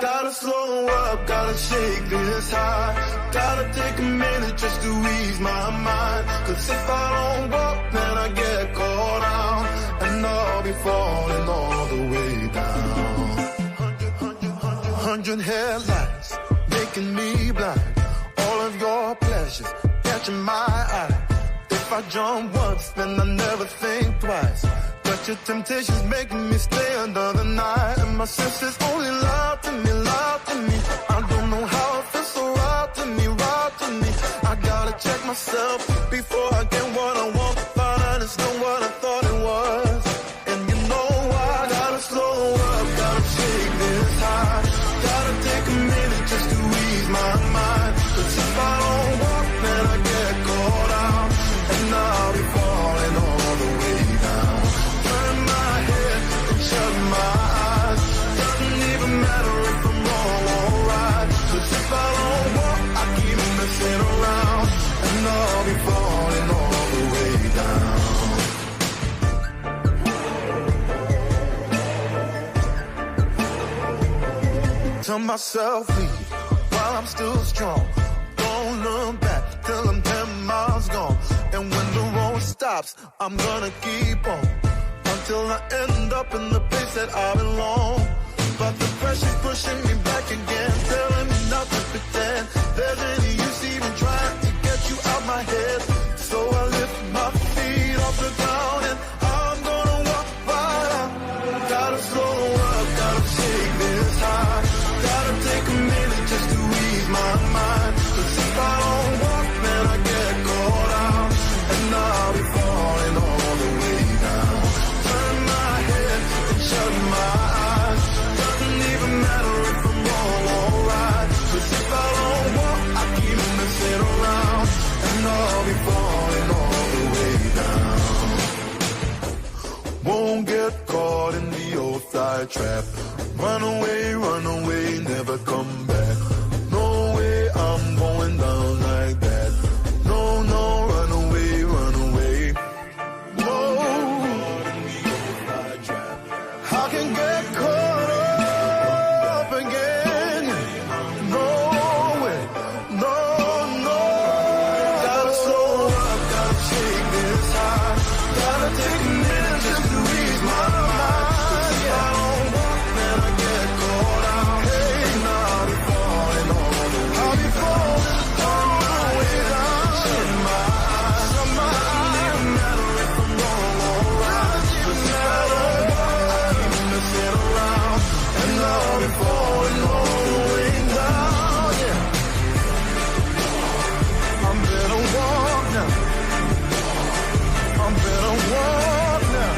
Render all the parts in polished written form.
Gotta slow up, gotta shake this high. Gotta take a minute just to ease my mind. Cause if I don't walk, then I get caught out. And I'll be falling all the way down. 100 headlights, making me blind. All of your pleasures, catching my eye. If I jump once, then I never think twice. But your temptation's making me stay another night. And my senses only lie to me, lie to me. I don't know how it feels so right to me, right to me. I gotta check myself before I get what I want. Find out it's not what I thought it was. And you know I gotta slow up, gotta shake this high. Gotta take a minute just to ease my mind. Cause if I don't walk, then I get caught out. And I'll be falling all the way down. Turn my head and shut my eyes. Doesn't even matter if I'm wrong or right. Cause if I don't walk, I keep messing around. And I'll be falling all the way down. Tell myself leave while I'm still strong. Don't look back till I'm 10 miles gone. And when the road stops, I'm gonna keep on until I end up in the place that I belong. But the pressure's pushing me back again, telling me not to pretend there's any use even trying to get you out my head. So I lift my feet off the ground and I'm gonna walk right out. Gotta slow up, gotta shake this high. Gotta take a minute just to ease my mind. Cause if I don't walk, then I get caught out. And I'll be falling all the way down. Turn my head and shut my eyes. Doesn't even matter if I'm wrong or right. Cause if I don't walk, I keep messing around. And I'll be falling all the way down. Won't get caught in the old fly trap. Run away, never come back. No way I'm going down like that. No, run away. No, I can get caught up again. No way, no. Gotta slow up, gotta shake this high. Gotta take a minute just to ease my mind. If I don't walk, then I get caught out. Hey, and I'll be falling all the way. I'll be falling all the way down. Shut my eyes. Doesn't even matter if I'm wrong or right. Cause if I don't walk, I keep messing around. And I'll be falling all the way down. Yeah, I'm better walk now. I'm better walk now.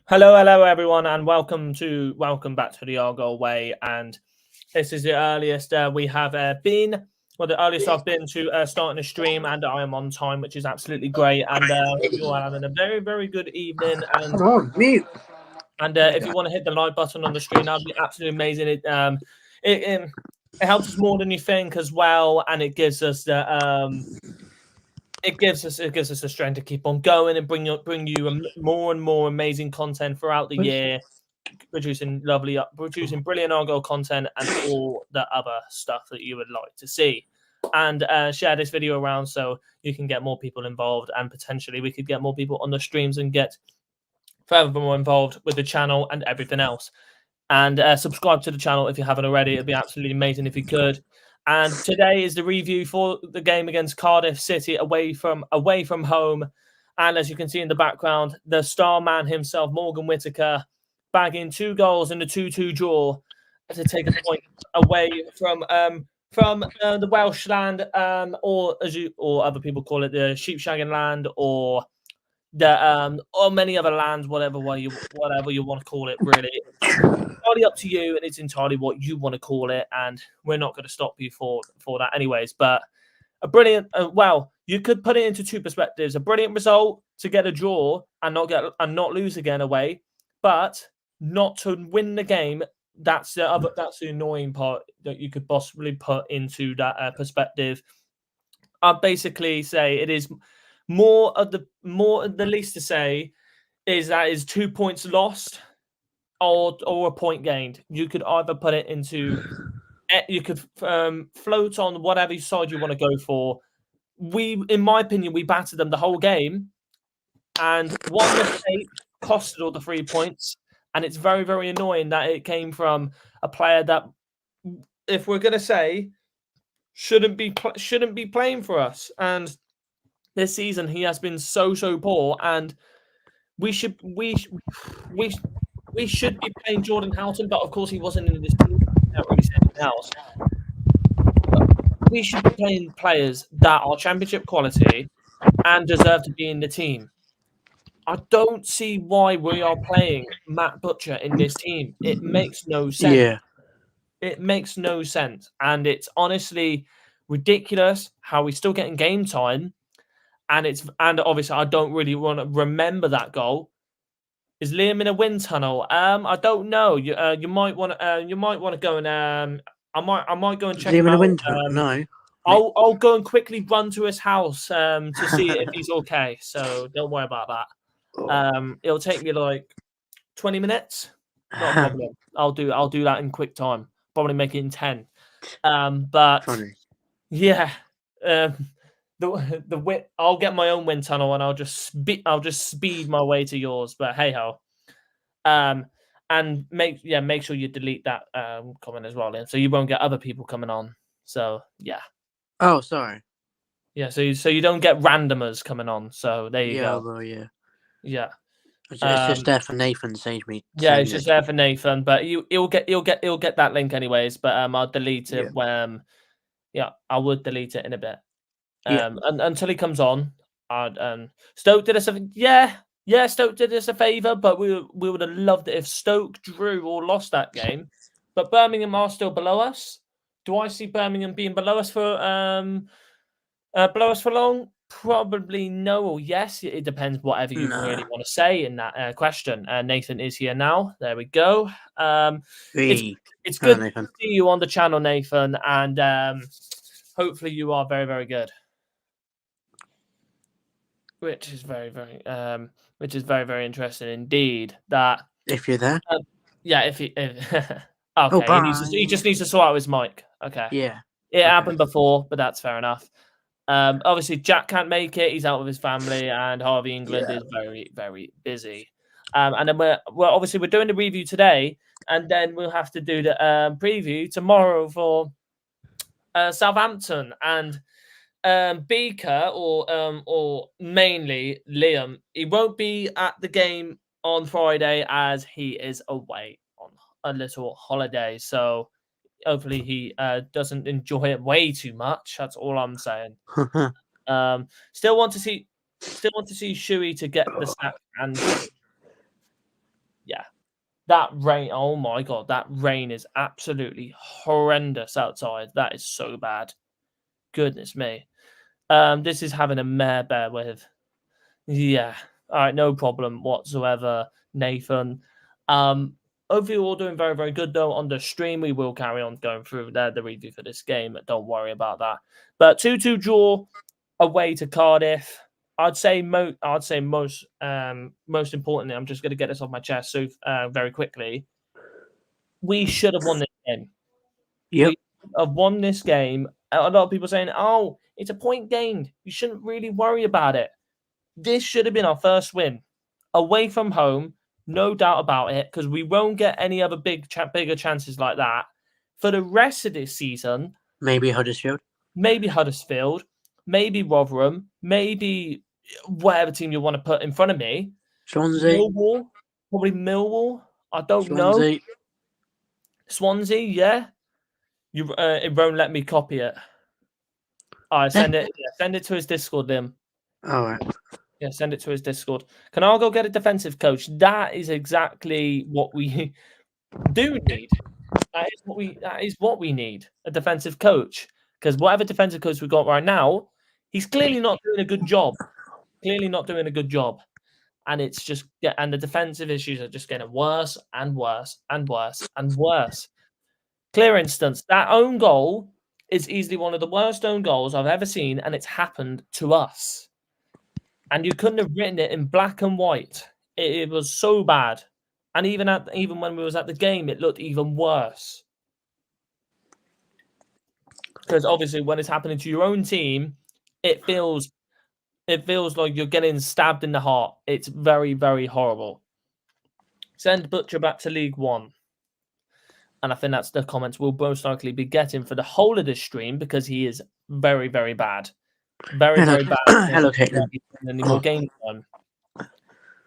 Hello, everyone, and welcome back to the Argyle Way. And this is the earliest we have been. Well, the earliest I've been to starting a stream, and I am on time, which is absolutely great. And hope you're all having a very, very good evening. And mute. And if you want to hit the like button on the screen, that'd be absolutely amazing. It helps us more than you think as well, and it gives us the it gives us the strength to keep on going and bring you more and more amazing content throughout the year, producing brilliant Argyle content and all the other stuff that you would like to see. And share this video around so you can get more people involved, and potentially we could get more people on the streams and get further more involved with the channel and everything else. And subscribe to the channel if you haven't already. It'd be absolutely amazing if you could. And today is the review for the game against Cardiff City away from home. And as you can see in the background, the star man himself, Morgan Whittaker, bagging 2 goals in the 2-2 draw to take a point away from the Welsh land, or other people call it, the sheepshagging land, or many other lands, whatever you want to call it. Really, it's entirely up to you, and it's entirely what you want to call it, and we're not going to stop you for that anyways. But a brilliant you could put it into 2 perspectives: a brilliant result to get a draw and not lose again away, but not to win the game. That's the annoying part that you could possibly put into that perspective. I'd basically say it is more of the least to say is that is 2 points lost or a point gained. You could either put it into, you could float on whatever side you want to go for. In my opinion, we battered them the whole game, and one mistake costed all the 3 points. And it's very, very annoying that it came from a player that, if we're going to say, shouldn't be playing for us. And this season he has been so poor, and we should be playing Jordan Houghton, but of course he wasn't in this team. I can't really say anything else. But we should be playing players that are championship quality and deserve to be in the team. I don't see why we are playing Matt Butcher in this team. It makes no sense. Yeah. It makes no sense, and it's honestly ridiculous how we're still getting game time. And obviously I don't really want to remember that goal. Is Liam in a wind tunnel? I don't know. You might want to go and I might go and check him Liam in a out. wind tunnel? No. I'll go and quickly run to his house to see if he's okay. So don't worry about that. It'll take me like 20 minutes. Not a problem. I'll do that in quick time. Probably make it in 10. But Funny. Yeah. I'll get my own wind tunnel, and I'll just speed my way to yours. But hey ho, and make sure you delete that comment as well, Liam, so you won't get other people coming on. So yeah. Oh, sorry. Yeah, so you don't get randomers coming on. So there you go. Well, yeah. Yeah. It's just there for Nathan to save me. Yeah, it's just there for Nathan, but he'll get that link anyways. But I'll delete it when. Yeah, I would delete it in a bit. And until he comes on, Stoke did us Stoke did us a favour, but we would have loved it if Stoke drew or lost that game. But Birmingham are still below us. Do I see Birmingham being below us for long? Probably no or yes. It depends whatever you really want to say in that question. Nathan is here now. There we go. It's good to see you on the channel, Nathan, and hopefully you are very, very good. Which is very, very interesting indeed. That if you're there, okay, he just needs to sort out his mic. Okay, it happened before, but that's fair enough. Obviously Jack can't make it; he's out with his family, and Harvey England is very, very busy. And then we're doing the review today, and then we'll have to do the preview tomorrow for Southampton. And Beaker or mainly Liam, he won't be at the game on Friday as he is away on a little holiday. So hopefully he doesn't enjoy it way too much. That's all I'm saying. Still want to see Shuey to get the sack, and That rain, oh my God, that rain is absolutely horrendous outside. That is so bad. Goodness me. This is having a mare bear with. Yeah. All right, no problem whatsoever, Nathan. Hopefully you're all doing very, very good though on the stream. We will carry on going through the review for this game. Don't worry about that. But 2-2 draw away to Cardiff. I'd say most importantly, I'm just going to get this off my chest so very quickly. We should have won this game. Yep. We have won this game. A lot of people saying, "Oh, it's a point gained. You shouldn't really worry about it." This should have been our first win away from home, no doubt about it, because we won't get any other bigger chances like that for the rest of this season. Maybe Huddersfield. Maybe Huddersfield. Maybe Rotherham. Maybe whatever team you want to put in front of me. Swansea. Millwall. Probably Millwall. I don't know. Swansea, yeah. It won't let me copy it. All right, send it. Yeah, send it to his Discord, Liam. All right. Yeah, send it to his Discord. Can I go get a defensive coach? That is exactly what we do need. That is what we need. A defensive coach. Because whatever defensive coach we've got right now, he's clearly not doing a good job. And it's just and the defensive issues are just getting worse and worse and worse and worse. Clear instance, that own goal is easily one of the worst own goals I've ever seen, and it's happened to us. And you couldn't have written it in black and white. It was so bad. And even when we was at the game, it looked even worse. Because obviously when it's happening to your own team, it feels like you're getting stabbed in the heart. It's very, very horrible. Send Butcher back to League One. And I think that's the comments we'll most likely be getting for the whole of this stream because he is very, very bad. Very, very bad. Hello, Caitlin. Any more game time.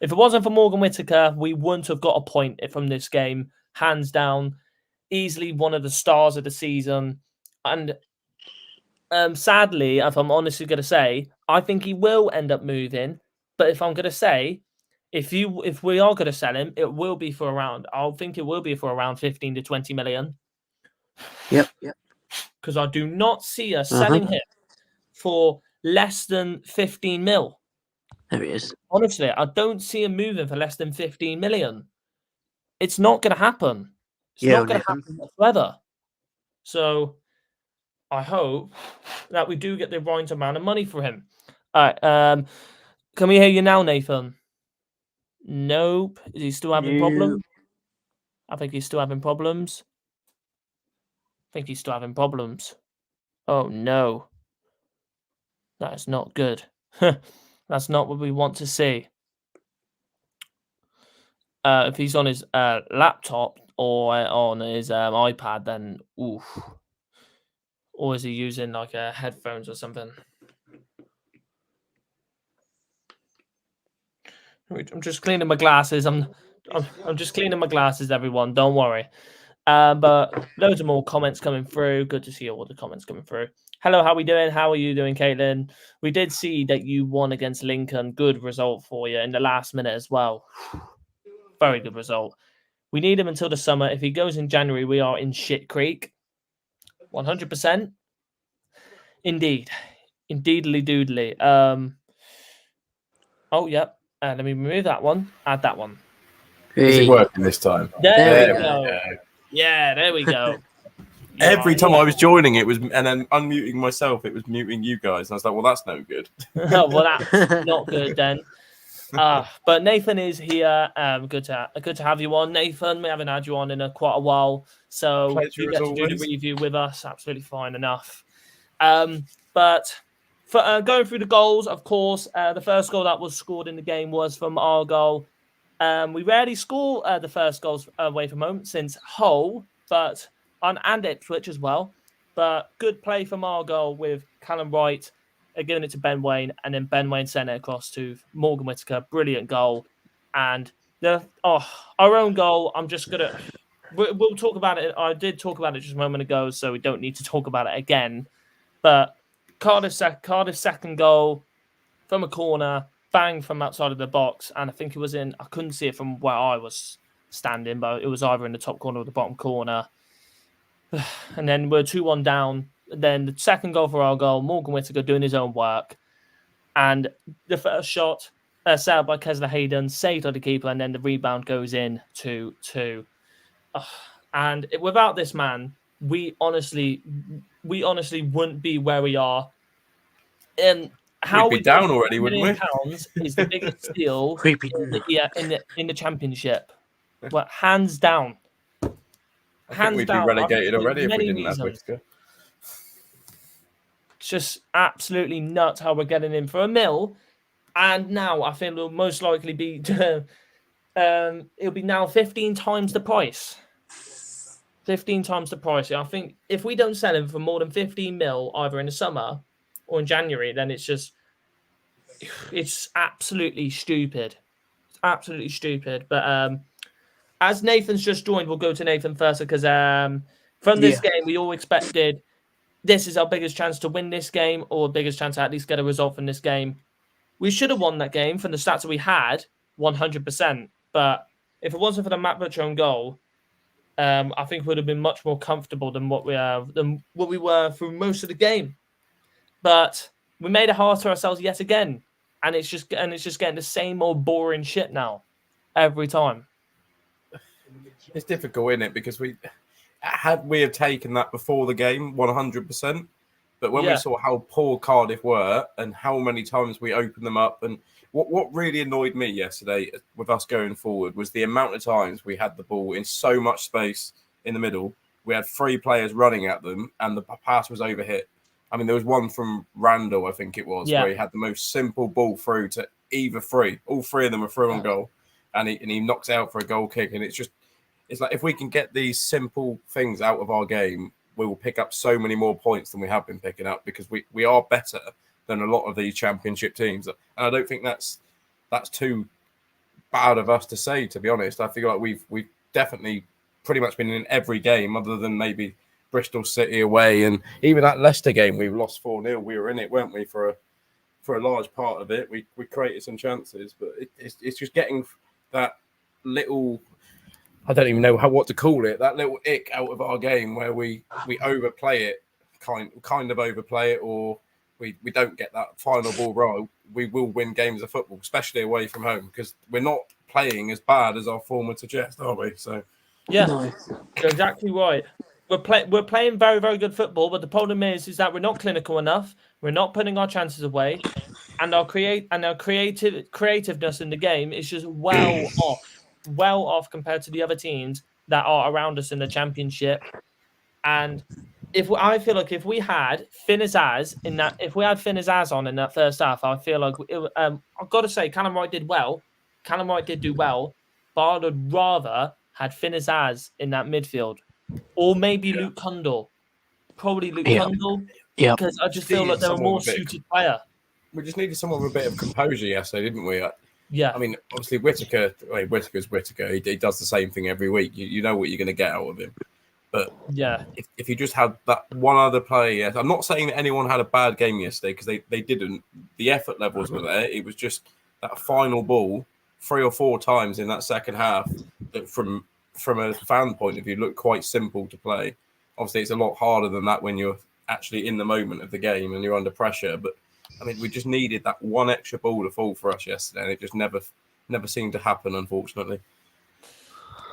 If it wasn't for Morgan Whittaker, we wouldn't have got a point from this game. Hands down. Easily one of the stars of the season. And sadly, if I'm honestly going to say, I think he will end up moving. But if I'm going to say, if we are going to sell him, it will be for around, I'll think it will be for around 15 to 20 million. Yep. Because I do not see us selling him for less than 15 mil. There he is. Honestly, I don't see him moving for less than 15 million. It's not going to happen. It's not going to happen whatsoever. So I hope that we do get the right amount of money for him. All right. Can we hear you now, Nathan? Nope. Is he still having problems? I think he's still having problems. Oh, no. That is not good. That's not what we want to see. If he's on his laptop or on his iPad, then oof. Or is he using like headphones or something? I'm just cleaning my glasses. I'm just cleaning my glasses, everyone. Don't worry. But loads of more comments coming through. Good to see all the comments coming through. Hello, how are we doing? How are you doing, Caitlin? We did see that you won against Lincoln. Good result for you in the last minute as well. Very good result. We need him until the summer. If he goes in January, we are in shit creek. 100%. Indeed. Indeedly doodly. Oh, yep. Let me remove that one. Add that one. Is it working this time? There we go. Yeah, there we go. Every time I was joining, it was, and then unmuting myself, it was muting you guys. And I was like, well, that's no good. Well, that's not good then. But Nathan is here. Good to have you on, Nathan. We haven't had you on in quite a while, so you get to do the review with us. Absolutely fine enough. But for going through the goals, of course, the first goal that was scored in the game was from Argyle. We rarely score the first goals away from home since Hull, and Ipswich as well. But good play from Argyle with Callum Wright giving it to Ben Waine, and then Ben Waine sent it across to Morgan Whittaker. Brilliant goal. And our own goal, we'll talk about it. I did talk about it just a moment ago, so we don't need to talk about it again. But Cardiff's second goal from a corner, bang from outside of the box, and I think it was in. I couldn't see it from where I was standing, but it was either in the top corner or the bottom corner. And then we're 2-1 down. Then the second goal for our goal, Morgan Whittaker doing his own work. And the first shot, set up by Kesler Hayden, saved by the keeper, and then the rebound goes in 2-2. And without this man, we honestly wouldn't be where we are. And how We'd be down already, wouldn't we? £1 is the biggest steal Creepy. in the championship. Well, hands down. I think we'd be relegated already if we didn't have Whittaker. It's just absolutely nuts how we're getting in for £1 million. And now I think it'll most likely be it'll be now 15 times the price. 15 times the price. I think if we don't sell him for more than 15 mil either in the summer or in January, then it's absolutely stupid. It's absolutely stupid. But as Nathan's just joined, we'll go to Nathan first because from this game, we all expected this is our biggest chance to win this game or biggest chance to at least get a result from this game. We should have won that game from the stats that we had, 100%. But if it wasn't for the Matt Butcher own goal, I think we would have been much more comfortable than what we were through most of the game. But we made it hard to ourselves yet again, and it's just getting the same old boring shit now, every time. It's difficult, isn't it? Because we have taken that before the game, 100%. But when we saw how poor Cardiff were and how many times we opened them up, and what really annoyed me yesterday with us going forward was the amount of times we had the ball in so much space in the middle. We had 3 players running at them and the pass was overhit. I mean, there was one from Randall, I think it was, where he had the most simple ball through to either 3. All 3 of them were through on goal, and he knocks out for a goal kick. And it's like if we can get these simple things out of our game, we will pick up so many more points than we have been picking up because we are better than a lot of these championship teams. And I don't think that's too bad of us to say, to be honest. I feel like we've definitely pretty much been in every game other than maybe Bristol City away, and even that Leicester game we lost 4-0. We were in it, weren't we, for a large part of it. We created some chances, but it's just getting that little, I don't even know what to call it, that little ick out of our game where we overplay it, kind of overplay it, or we don't get that final ball right. We will win games of football, especially away from home, because we're not playing as bad as our form would suggest, are we? So yeah, you're exactly right. We're playing very, very good football, but the problem is that we're not clinical enough. We're not putting our chances away, and our creativeness in the game is just well off compared to the other teams that are around us in the championship. And I feel like if we had Finn Azaz on in that first half, I feel like I've got to say Callum Wright did well. Callum Wright did do well, but I would rather had Finn Azaz in that midfield. Or maybe Luke Cundle. Probably Luke Cundle. Yeah. Because I just feel like they're a more suited player. We just needed someone with a bit of composure yesterday, didn't we? Yeah. I mean, obviously, Whittaker's Whittaker. He does the same thing every week. You know what you're going to get out of him. But yeah, if you just had that one other player, I'm not saying that anyone had a bad game yesterday because they didn't. The effort levels were there. It was just that final ball 3 or 4 times in that second half that from a fan point of view looked quite simple to play. Obviously, it's a lot harder than that when you're actually in the moment of the game and you're under pressure. But I mean, we just needed that one extra ball to fall for us yesterday, and it just never seemed to happen, unfortunately.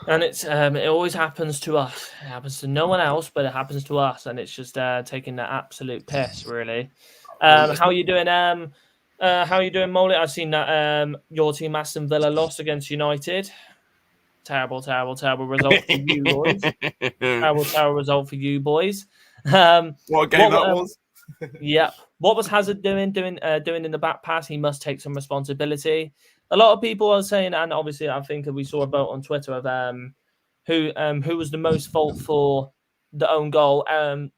And it always happens to us. It happens to no one else, but it happens to us, and it's just taking the absolute piss, really. How are you doing? How are you doing, Molly? I've seen that your team, Aston Villa, lost against United. Terrible result for you boys. terrible result for you boys. What a game that was. Yeah. What was Hazard doing in the back pass? He must take some responsibility. A lot of people are saying, and obviously I think we saw a vote on Twitter of who was the most fault for the own goal.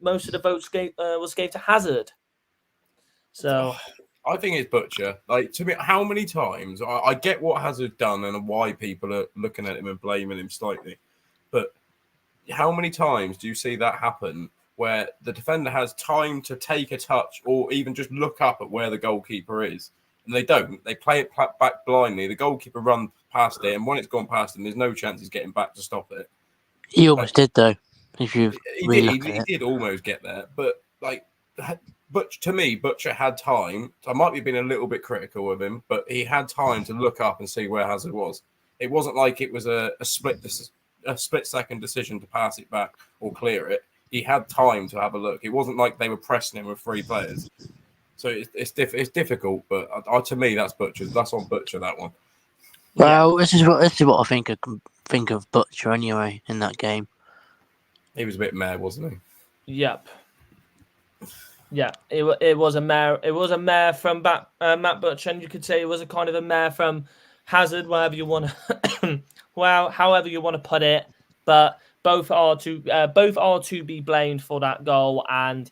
Most of the votes gave to Hazard. So I think it's Butcher. Like, to me, how many times I get what Hazard done and why people are looking at him and blaming him slightly, but how many times do you see that happen where the defender has time to take a touch or even just look up at where the goalkeeper is, And they don't. They play it back blindly. The goalkeeper runs past it, and when it's gone past him, there's no chance he's getting back to stop it. He almost did, though. If you he did almost get there, but to me, Butcher had time. I might be being a little bit critical of him, but he had time to look up and see where Hazard was. It wasn't like it was a split-second decision to pass it back or clear it. He had time to have a look. It wasn't like they were pressing him with 3 players. So it's difficult, but to me, that's Butcher's. That's on Butcher, that one. Well, this is what I think of Butcher anyway in that game. He was a bit mad, wasn't he? Yep. Yeah, it was a mare. It was a mare from Matt Butcher, and you could say it was a kind of a mare from Hazard, whatever you want to, however you want to put it. But both are to be blamed for that goal, and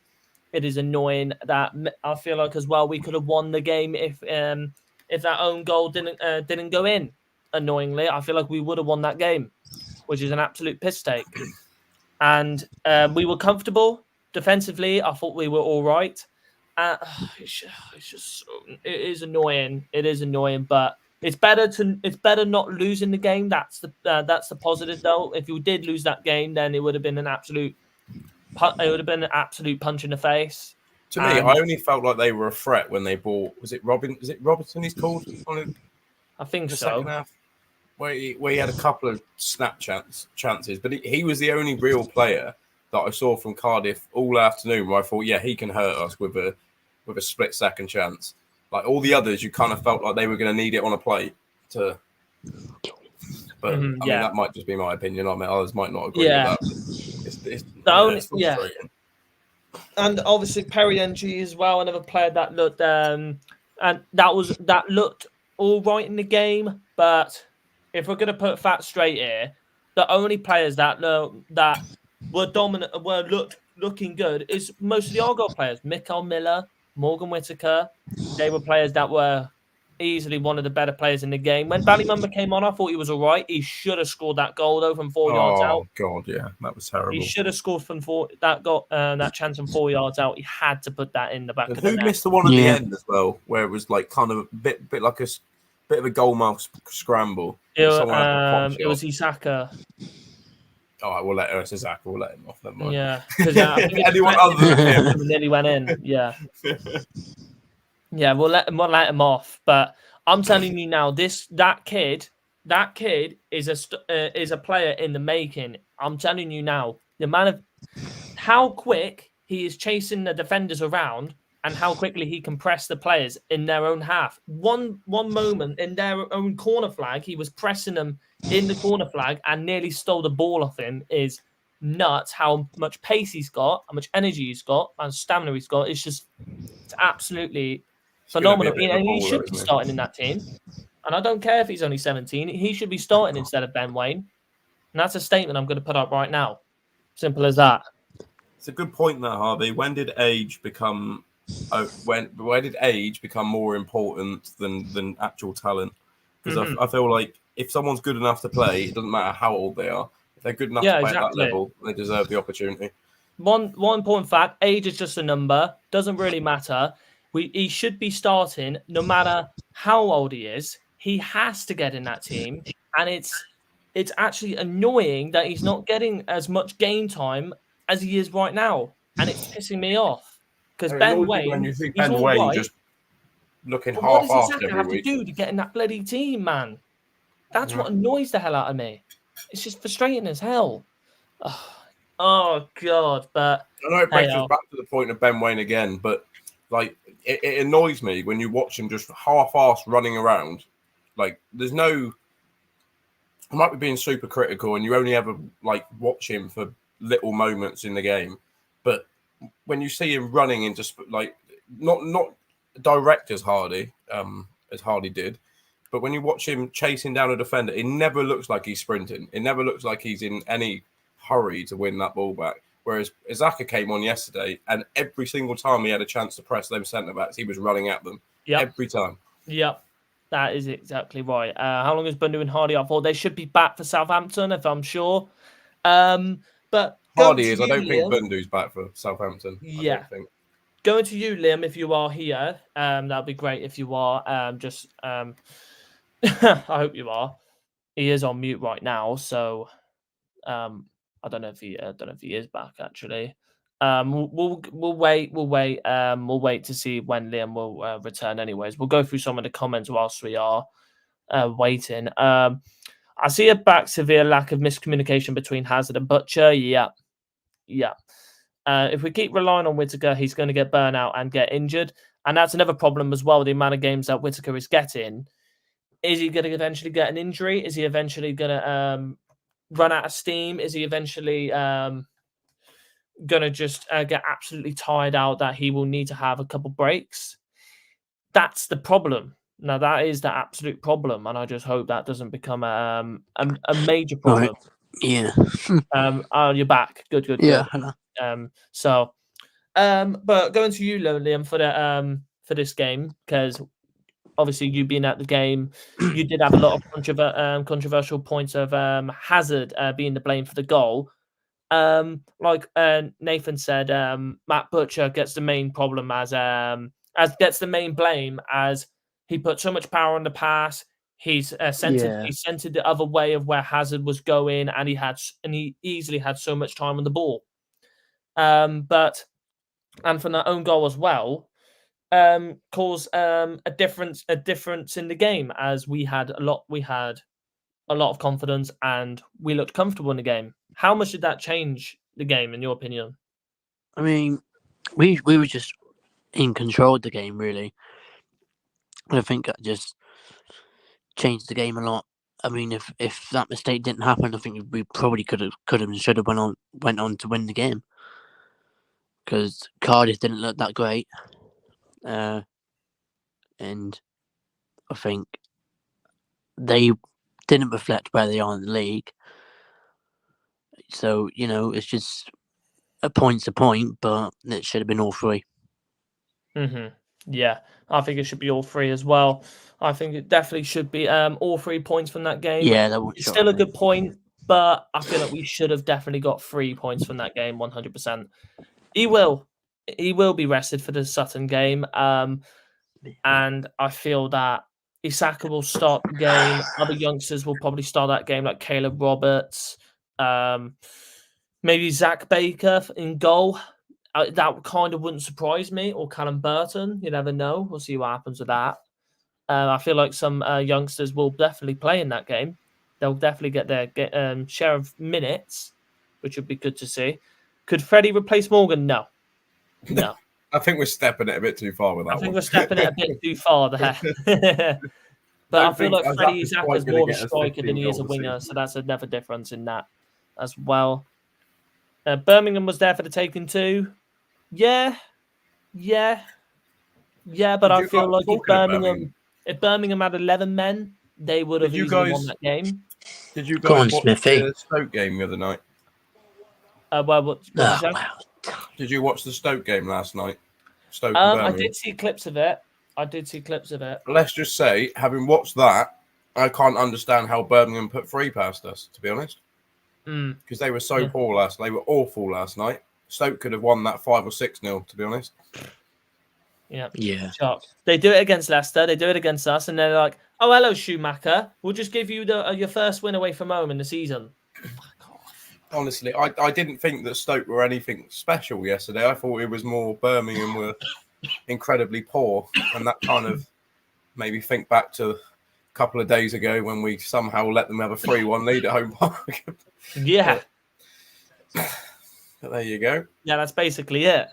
it is annoying that I feel like as well we could have won the game if that own goal didn't go in. Annoyingly, I feel like we would have won that game, which is an absolute piss take. And we were comfortable defensively. I thought we were all right. It is annoying. It is annoying, but it's better not losing the game. That's the positive though. If you did lose that game, then it would have been an absolute punch in the face. To me, I only felt like they were a threat when they bought. Was it Robertson? He's called. I think so. Second half, where he had a couple of snap chances, but he was the only real player that I saw from Cardiff all afternoon where I thought, yeah, he can hurt us with a split-second chance. Like all the others, you kind of felt like they were going to need it on a plate to. But I mean, that might just be my opinion. I mean, others might not agree with that. It's frustrating. And obviously Perry NG as well, another player that looked and that looked all right in the game. But if we're going to put facts straight here, the only players that were dominant, looking good is most of the Argyle players. Mikael Miller, Morgan Whittaker. They were players that were easily one of the better players in the game. When Ballymumba came on, I thought he was all right. He should have scored that goal though from 4 yards out. Oh God, yeah, that was terrible. He should have scored from that chance from 4 yards out. He had to put that in the back of the net. Who missed the one at the end as well, where it was like kind of a bit like a bit of a goalmouth scramble? It was Isaka. All right, we'll let him off. Never mind. Yeah, anyone other than him nearly went in. Yeah, yeah, we'll let him off. But I'm telling you now, that kid is a player in the making. I'm telling you now, the amount of how quick he is chasing the defenders around and how quickly he can press the players in their own half. One moment in their own corner flag, he was pressing them in the corner flag and nearly stole the ball off him. Is nuts how much pace he's got, how much energy he's got, and stamina he's got. It's absolutely phenomenal. And he should be starting in that team. And I don't care if he's only 17. He should be starting instead of Ben Wayne. And that's a statement I'm going to put up right now. Simple as that. It's a good point there, Harvey. When did age become more important than actual talent? Because I feel like if someone's good enough to play, it doesn't matter how old they are. If they're good enough to play at that level, they deserve the opportunity. One important fact: age is just a number. Doesn't really matter. He should be starting no matter how old he is. He has to get in that team, and it's actually annoying that he's not getting as much game time as he is right now, and it's pissing me off. Because Ben Wayne, when you see Ben Wayne just looking half-assed every have week. to do to get in that bloody team, man? That's what annoys the hell out of me. It's just frustrating as hell. Oh God! But I know it brings us back to the point of Ben Wayne again, but like it annoys me when you watch him just half-assed running around. Like there's no. I might be being super critical, and you only ever like watch him for little moments in the game, but when you see him running into like not direct as Hardy did, but when you watch him chasing down a defender, it never looks like he's sprinting. It never looks like he's in any hurry to win that ball back. Whereas Izaka came on yesterday, and every single time he had a chance to press them centre backs, he was running at them. Every time. Yep. That is exactly right. How long has Bundu and Hardy? I thought they should be back for Southampton, if I'm sure. But Hardy is. I don't think Bundu's back for Southampton. Yeah. Going to you, Liam, if you are here. That'd be great if you are. I hope you are. He is on mute right now, so I don't know if he is back actually. We'll wait. We'll wait to see when Liam will return. Anyways, we'll go through some of the comments whilst we are waiting. I see a back severe lack of miscommunication between Hazard and Butcher. Yeah. If we keep relying on Whittaker, he's going to get burnt out and get injured, and that's another problem as well. The amount of games that Whittaker is getting. Is he going to eventually get an injury? Is he eventually going to run out of steam? Is he eventually going to just get absolutely tired out that he will need to have a couple breaks? That's the problem. Now, that is the absolute problem, and I just hope that doesn't become a major problem. Right. Yeah. Oh, you're back. Good. Yeah. Hello. But going to you, Liam, for this game, because obviously you being at the game, you did have a lot of controversial points of Hazard being the blame for the goal. Like Nathan said, Matt Butcher gets the main problem as gets the main blame as he put so much power on the pass. He centered the other way of where Hazard was going, and he easily had so much time on the ball. But from that own goal as well, caused a difference in the game, as we had a lot of confidence and we looked comfortable in the game. How much did that change the game, in your opinion? I mean, we were just in control of the game, really. I think that just changed the game a lot. I mean, if that mistake didn't happen, I think we probably could have and should have went on to win the game, because Cardiff didn't look that great, and I think they didn't reflect where they are in the league. So it's just a point's a point, but it should have been all three. Yeah, I think it should be all three as well. I think it definitely should be all 3 points from that game. Yeah, that was still a good point, but I feel like we should have definitely got 3 points from that game, 100%. He will be rested for the Sutton game, and I feel that Isaka will start the game. Other youngsters will probably start that game, like Caleb Roberts, maybe Zach Baker in goal. That kind of wouldn't surprise me, or Callum Burton. You never know. We'll see what happens with that. I feel like some youngsters will definitely play in that game. They'll definitely get their share of minutes, which would be good to see. Could Freddie replace Morgan? No. I think we're stepping it a bit too far with that. I think we're stepping it a bit too far there. But I feel like Freddie Isaka is more of a striker than he is a winger, so that's another difference in that as well. Birmingham was there for the taking too. Yeah. But I feel like if Birmingham had 11 men, they would have easily won that game. Did you guys watch the Stoke game the other night? Did you watch the Stoke game last night? Stoke I did see clips of it. Let's just say, having watched that, I can't understand how Birmingham put 3 past us, to be honest. Because they were so poor they were awful last night. Stoke could have won that 5 or 6-0, to be honest. Yeah. Shock. They do it against Leicester. They do it against us, and they're like, "Oh, hello, Schumacher. We'll just give you your first win away from home in the season." Honestly, I didn't think that Stoke were anything special yesterday. I thought it was more Birmingham were incredibly poor, and that kind of made me think back to a couple of days ago when we somehow let them have a 3-1 lead at home park. Yeah. But there you go. Yeah, that's basically it.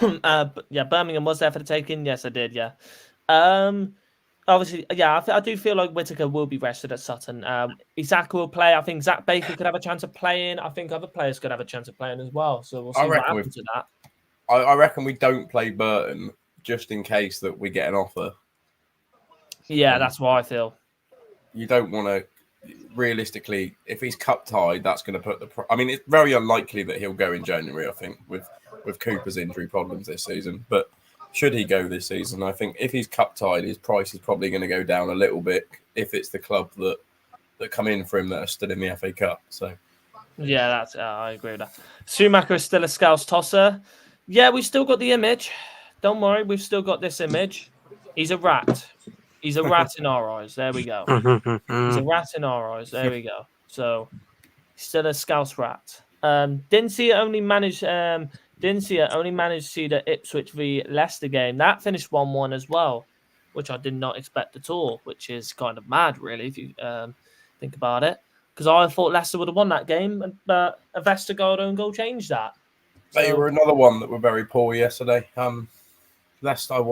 Birmingham was there for the taking. Yes, I did. Yeah. Obviously, I do feel like Whittaker will be rested at Sutton. Isaac will play. I think Zach Baker could have a chance of playing. I think other players could have a chance of playing as well. So we'll see what happens to that. I reckon we don't play Burton just in case that we get an offer. Yeah, that's what I feel. You don't want to. Realistically, if he's cup tied, that's going to put I mean, it's very unlikely that he'll go in January, I think, with Cooper's injury problems this season. But should he go this season, I think if he's cup tied, his price is probably going to go down a little bit if it's the club that come in for him that are still in the FA Cup. So Yeah, that's I agree with that. Schumacher is still a Scouse tosser. Yeah, we've still got the image. Don't worry, we've still got this image. He's a rat. He's a rat in our eyes. There we go. He's a rat in our eyes. There we go. So still a Scouse rat. Didn't see it only managed to see the Ipswich v Leicester game. That finished 1-1 as well, which I did not expect at all, which is kind of mad, really, if you think about it. Because I thought Leicester would have won that game, but a Vestergaard own goal changed that. They were another one that were very poor yesterday. Leicester,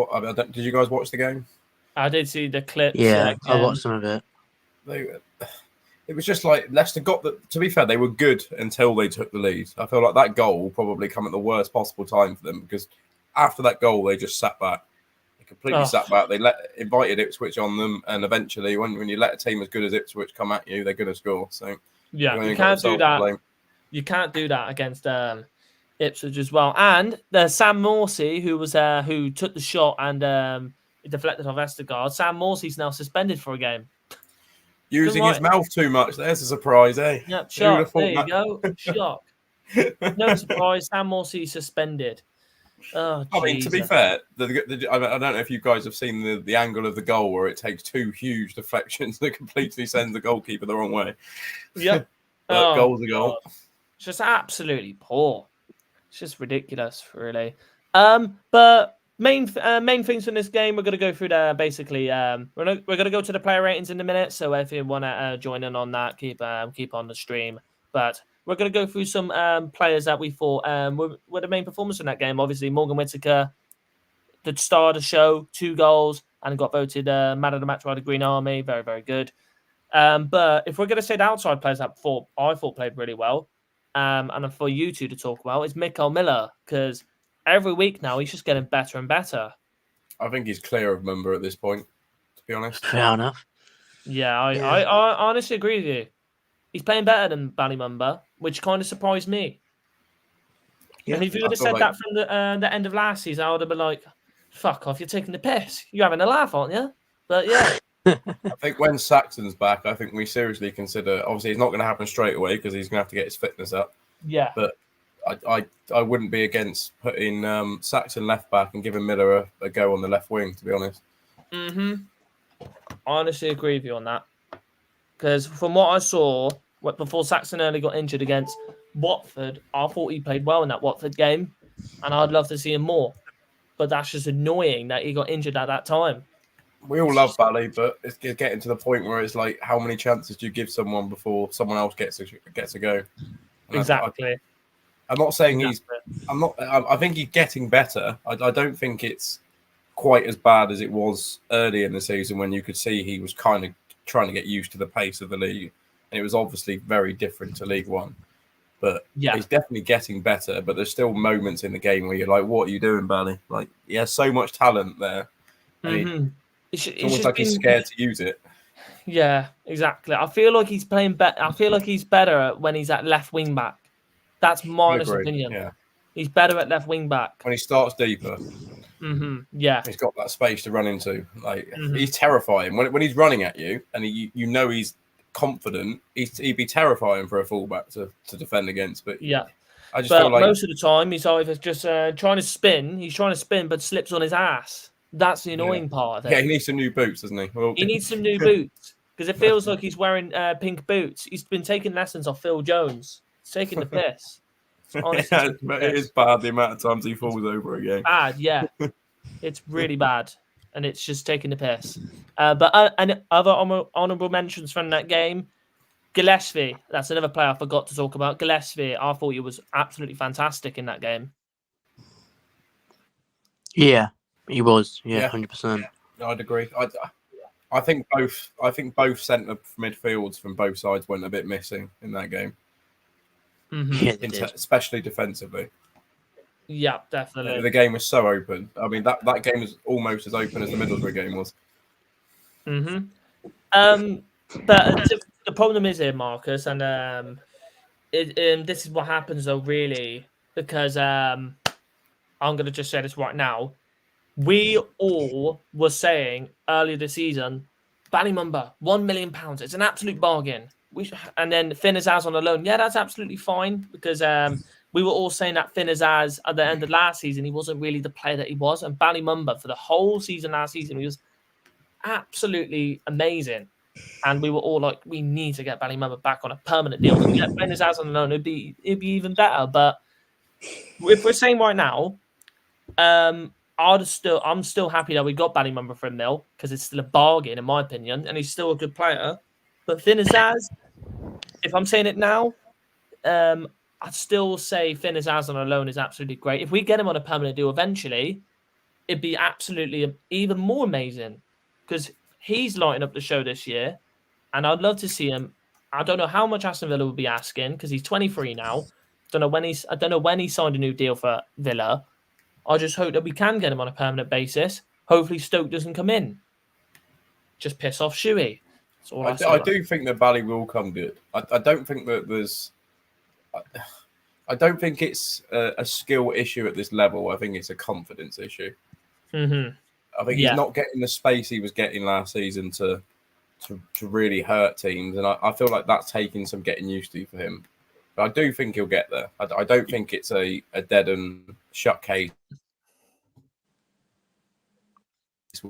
did you guys watch the game? I did see the clips. Yeah, I watched some of it. It was just like Leicester to be fair, they were good until they took the lead. I feel like that goal will probably come at the worst possible time for them because after that goal, they just sat back. They completely sat back. They invited Ipswich on them, and eventually, when you let a team as good as Ipswich come at you, they're going to score. So yeah, you can't do that. You can't do that against Ipswich as well. And Sam Morsey, who took the shot and it deflected off Vestergaard. Sam Morsey's now suspended for a game. Using his mouth too much. There's a surprise, eh? Yep, shock. There you go. Shock. No surprise. Sam Morsey suspended. Oh, I mean, to be fair, I don't know if you guys have seen the angle of the goal where it takes two huge deflections that completely sends the goalkeeper the wrong way. Yep. Goal's a goal. It's just absolutely poor. It's just ridiculous, really. But main things from this game, we're going to go through basically. We're going to go to the player ratings in a minute. So if you want to join in on that, keep on the stream. But we're going to go through some players that we thought were the main performers in that game. Obviously, Morgan Whittaker, the star of the show, 2 goals, and got voted man of the match by the Green Army. Very, very good. But if we're going to say the outside players that I thought played really well, and for you two to talk about, is Mikael Miller, because every week now he's just getting better and better. I think he's clear of Mumba at this point, to be honest. Fair enough. Yeah, I honestly agree with you. He's playing better than Ballymumba, which kind of surprised me. Yeah, and if you would have said that from the end of last season, I would have been like, fuck off, you're taking the piss. You're having a laugh, aren't you? But yeah. I think when Saxon's back, I think we seriously consider, obviously it's not going to happen straight away because he's going to have to get his fitness up. Yeah. But I wouldn't be against putting Saxon left back and giving Miller a go on the left wing, to be honest. I honestly agree with you on that. Because from what I saw, before Saxon early got injured against Watford, I thought he played well in that Watford game. And I'd love to see him more. But that's just annoying that he got injured at that time. We all love Bally, but it's getting to the point where it's like, how many chances do you give someone before someone else gets a go? And exactly. I'm not saying I think he's getting better. I don't think it's quite as bad as it was early in the season when you could see he was kind of trying to get used to the pace of the league. And it was obviously very different to League One. But he's definitely getting better. But there's still moments in the game where you're like, what are you doing, Bally? Like, he has so much talent there. It's almost like he's scared to use it. Yeah, exactly. I feel like he's playing better. I feel like he's better when he's at left wing back. That's my opinion. Yeah. He's better at left wing back. When he starts deeper. Yeah. He's got that space to run into. Like he's terrifying. When he's running at you and you know he's confident, he'd be terrifying for a fullback to defend against. But yeah. I just feel like most of the time he's either just trying to spin. He's trying to spin but slips on his ass. That's the annoying part of it. Yeah, he needs some new boots, doesn't he? Well, he needs some new boots because it feels like he's wearing pink boots. He's been taking lessons off Phil Jones. He's taking the piss. Honestly, but it is bad the amount of times he falls over again. Bad, yeah. It's really bad. And it's just taking the piss. But and other honourable mentions from that game, Gillespie. That's another player I forgot to talk about. Gillespie, I thought he was absolutely fantastic in that game. Yeah. He was, 100%. I'd agree. I think both centre midfields from both sides went a bit missing in that game. Yeah, especially defensively. Yeah, definitely. The game was so open. I mean, that game was almost as open as the Middlesbrough game was. But the problem is here, Marcus, and this is what happens though, really, because I'm going to just say this right now. We all were saying earlier this season, Ballymumba, £1 million. It's an absolute bargain. and then Finn Azaz on a loan. Yeah, that's absolutely fine because we were all saying that Finn Azaz at the end of last season, he wasn't really the player that he was. And Ballymumba for the whole season last season, he was absolutely amazing. And we were all like, we need to get Ballymumba back on a permanent deal. If we get Finn Azaz on a loan, it'd be even better. But if we're saying right now, I'm still happy that we got Ballymumba for $1 million because it's still a bargain in my opinion, and he's still a good player. But Finn Azaz, if I'm saying it now, I'd still say Finn Azaz on a loan is absolutely great. If we get him on a permanent deal eventually, it'd be absolutely even more amazing because he's lighting up the show this year, and I'd love to see him. I don't know how much Aston Villa will be asking because he's 23 now. I don't know when he signed a new deal for Villa. I just hope that we can get him on a permanent basis. Hopefully Stoke doesn't come in. Just piss off Shuey. That's all I do think that Bally will come good. I don't think that there's... I don't think it's a skill issue at this level. I think it's a confidence issue. Mm-hmm. I think he's not getting the space he was getting last season to really hurt teams. And I feel like that's taking some getting used to for him. But I do think he'll get there. I don't think it's a dead and shut case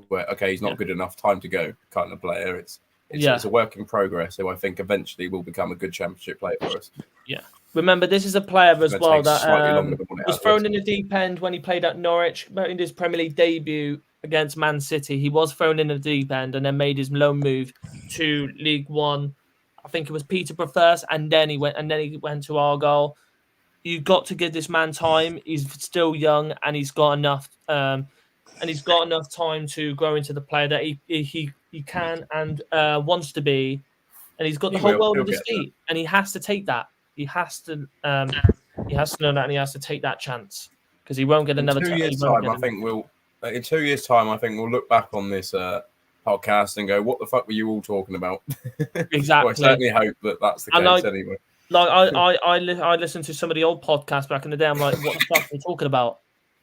where, okay, he's not good enough, time to go kind of player. It's a work in progress, who I think eventually will become a good championship player for us. Yeah. Remember, this is a player as well that was thrown in the deep end when he played at Norwich in his Premier League debut against Man City. He was thrown in the deep end and then made his loan move to League One. I think it was Peterborough first, and then he went to Argyle. You've got to give this man time. He's still young, and he's got enough time to grow into the player that he can and wants to be. And he's got the whole world at his feet, and he has to take that. He has to know that, and he has to take that chance because he won't get another chance. In 2 years' time, I think we'll look back on this podcast and go, "What the fuck were you all talking about?" Exactly. Well, I certainly hope that that's the case anyway. Like I listened to some of the old podcasts back in the day. I'm like, what the fuck are you talking about?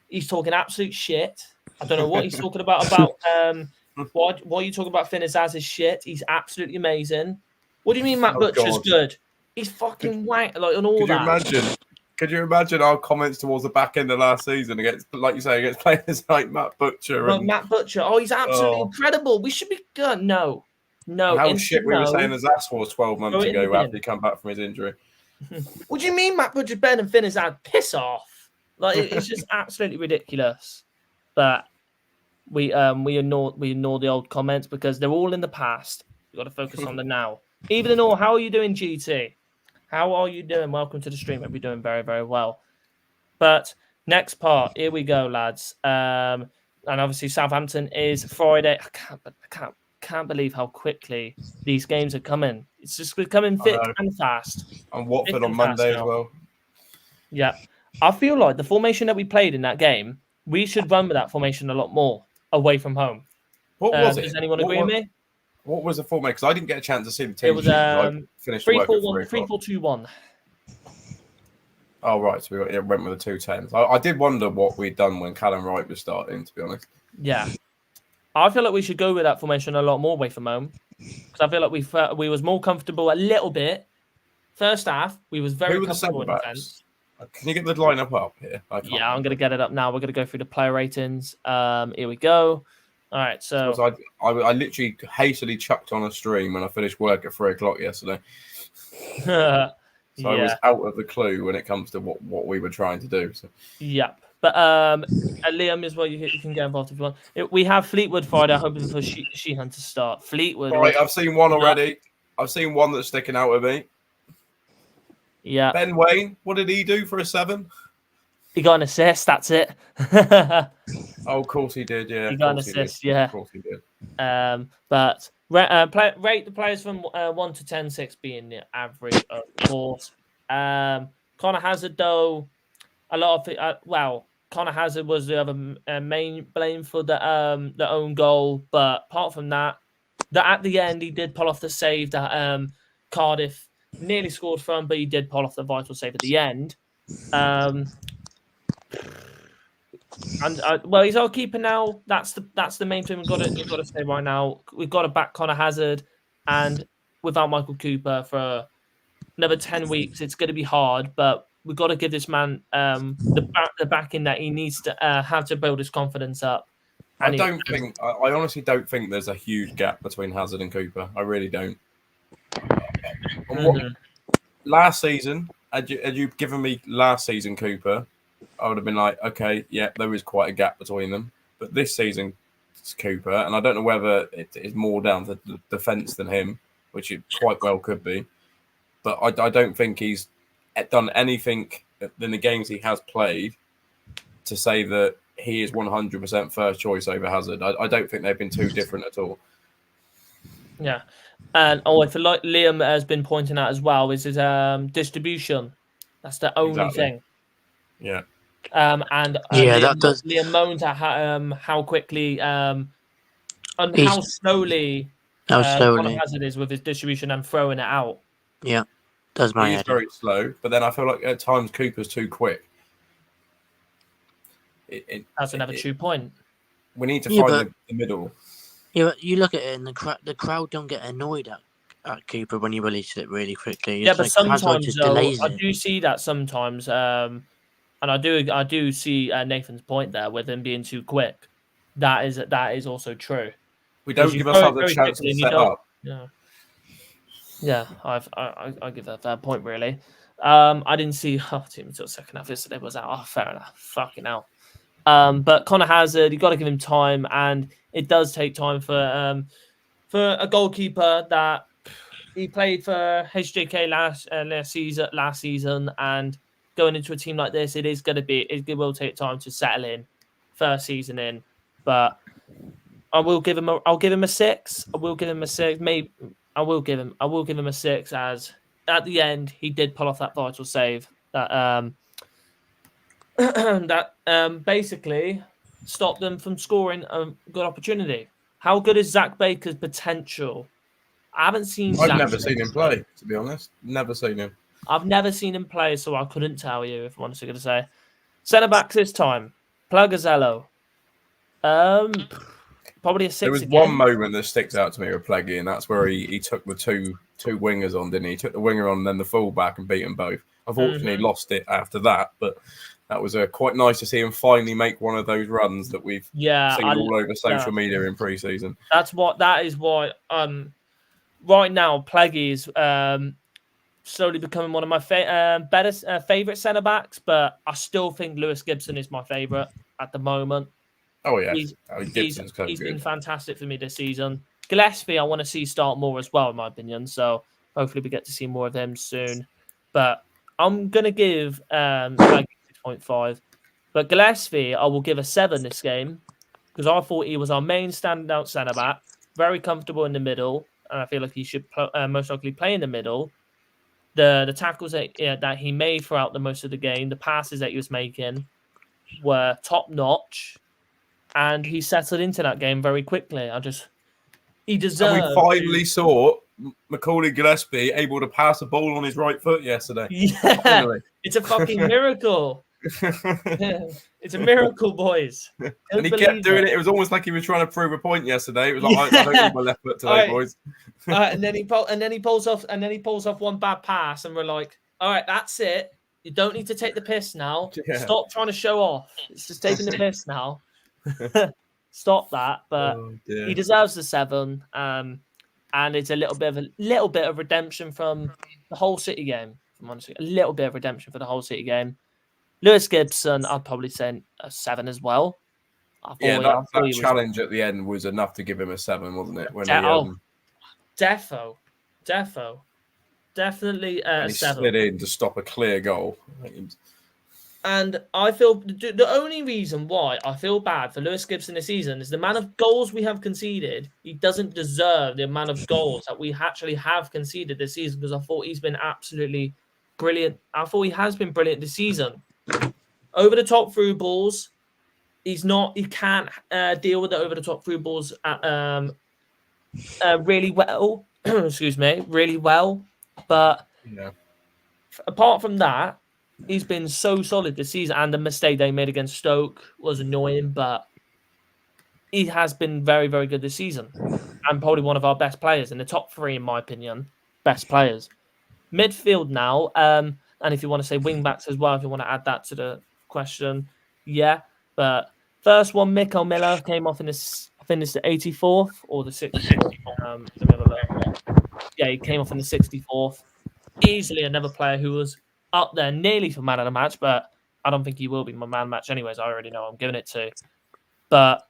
He's talking absolute shit. I don't know what he's talking about. Why are you talking about Finn Azaz's shit? He's absolutely amazing. What do you mean Matt Butcher's good? He's fucking wank on all that. Could you imagine our comments towards the back end of last season against, like you say, against players like Matt Butcher? Matt Butcher. Oh, he's absolutely incredible. We should be good. No. How shit we were saying Azaz was 12 months ago after he come back from his injury. What do you mean Matt Butcher better than Finn Azaz? Piss off. Like it's just absolutely ridiculous. But we ignore the old comments because they're all in the past. We've got to focus on the now. Even in all, how are you doing, GT? How are you doing? Welcome to the stream. Hope you're doing very, very well. But next part, here we go, lads. And obviously, Southampton is Friday. I can't believe how quickly these games are coming. It's just becoming thick and fast. And Watford on Monday as well. Yeah. I feel like the formation that we played in that game, we should run with that formation a lot more away from home. What was it? Does anyone agree with me? What was the formation? Because I didn't get a chance to see the team. It was 3-4-1. Oh, right. So we went with the 2-10s. I did wonder what we'd done when Callum Wright was starting, to be honest. Yeah. I feel like we should go with that formation a lot more away from home. Because I feel like we was more comfortable a little bit. First half, we was very comfortable in defence. Can you get the lineup up here? Yeah, I'm going to get it up now. We're going to go through the player ratings. Here we go. All right, so I literally hastily chucked on a stream when I finished work at 3:00 yesterday. I was out of the clue when it comes to what we were trying to do. So. Yeah, but Liam as well. You can get involved if you want. We have Fleetwood Friday. Hoping for Sheehan to start. Fleetwood. All right, I've seen one already. I've seen one that's sticking out of me. Yeah. Ben Wayne, what did he do for a 7? He got an assist. That's it. Oh, of course he did. Yeah, he got an assist. Yeah, of course he did. But rate the players from 1 to 10, 6 being the average, of course. Connor Hazard, though, a lot of Connor Hazard was the other main blame for the own goal. But apart from that, at the end he did pull off the save that Cardiff nearly scored from, but he did pull off the vital save at the end. He's our keeper now. That's the main thing we've got to say right now. We've got to back Connor Hazard, and without Michael Cooper for another 10 weeks. It's going to be hard, but we've got to give this man the backing that he needs to have to build his confidence up. I honestly don't think there's a huge gap between Hazard and Cooper. I really don't. Last season, had you given me last season Cooper, I would have been like, okay, yeah, there is quite a gap between them. But this season, it's Cooper, and I don't know whether it is more down to the defence than him, which it quite well could be. But I don't think he's done anything in the games he has played to say that he is 100% first choice over Hazard. I don't think they've been too different at all. Yeah. And I feel like Liam has been pointing out as well is his distribution. That's the only thing. Yeah. Liam moans at how quickly and how slowly Hazard is with his distribution and throwing it out. Yeah, does my head. He's very slow, but then I feel like at times Cooper's too quick. That's another true point. We need to find the middle. Yeah, but you look at it, and the crowd don't get annoyed at Cooper when he releases it really quickly. But sometimes I do see that sometimes, and I do see Nathan's point there with him being too quick. That is also true. We don't give ourselves a chance to set up. Yeah, I give that a fair point really. I didn't see team until second half yesterday. Was that fair enough? Fucking hell. But Connor Hazard, you got to give him time, and it does take time for a goalkeeper that he played for HJK last season, and going into a team like this, it will take time to settle in. First season in, but I'll give him a 6. I will give him a 6. Maybe I will give him a 6, as at the end he did pull off that vital save that basically stopped them from scoring a good opportunity. How good is Zach Baker's potential? I haven't seen. I've never seen him play, to be honest. Never seen him. I've never seen him play, so I couldn't tell you if I'm honestly going to say. Centre backs this time. Plagazello. Probably a 6. There was again. one moment that sticks out to me with Plaggy, and that's where he took the two wingers on, didn't he? He took the winger on and then the fullback and beat them both. Unfortunately, lost it after that, but that was quite nice to see him finally make one of those runs that we've seen all over social media in pre-season. That is why right now Plaggy is slowly becoming one of my favourite centre backs, but I still think Lewis Gibson is my favourite at the moment. Oh yeah, he's been fantastic for me this season. Gillespie, I want to see start more as well, in my opinion. So hopefully we get to see more of him soon. But I'm gonna give 6.5. But Gillespie, I will give a 7 this game because I thought he was our main standout centre back, very comfortable in the middle, and I feel like he should most likely play in the middle. The tackles that he made throughout the most of the game, the passes that he was making were top notch. And he settled into that game very quickly. He deserved. And we finally saw Macaulay Gillespie able to pass a ball on his right foot yesterday. Yeah, finally. It's a fucking miracle. It's a miracle, boys. And he kept doing it. It was almost like he was trying to prove a point yesterday. It was like, I don't need my left foot today, boys. And then he pulls off one bad pass, and we're like, all right, that's it. You don't need to take the piss now. Yeah. Stop trying to show off. It's just taking the piss now. Stop that, but he deserves the 7, and it's a little bit of redemption from the whole City game. If I'm honest, a little bit of redemption for the whole City game. Lewis Gibson, I'd probably say a 7 as well. That challenge at the end was enough to give him a 7, wasn't it? When defo, definitely a 7. Slid in to stop a clear goal. And I feel the only reason why I feel bad for Lewis Gibson this season is the amount of goals we have conceded. He doesn't deserve the amount of goals that we actually have conceded this season, because I thought he's been absolutely brilliant. I thought he has been brilliant this season. Over the top through balls, he can't deal with the over the top through balls really well. Excuse me, really well. But apart from that, he's been so solid this season, and the mistake they made against Stoke was annoying, but he has been very, very good this season. and probably one of our best players in the top 3, in my opinion. Best players. Midfield now, and if you want to say wing backs as well, if you want to add that to the question, yeah. But first one, Mikael Miller came off in this. I think it's the 84th or the 64th. Let me have a look. Yeah, he came off in the 64th. Easily another player who was up there nearly for man of the match, but I don't think he will be my man of the match anyways. I already know I'm giving it to. But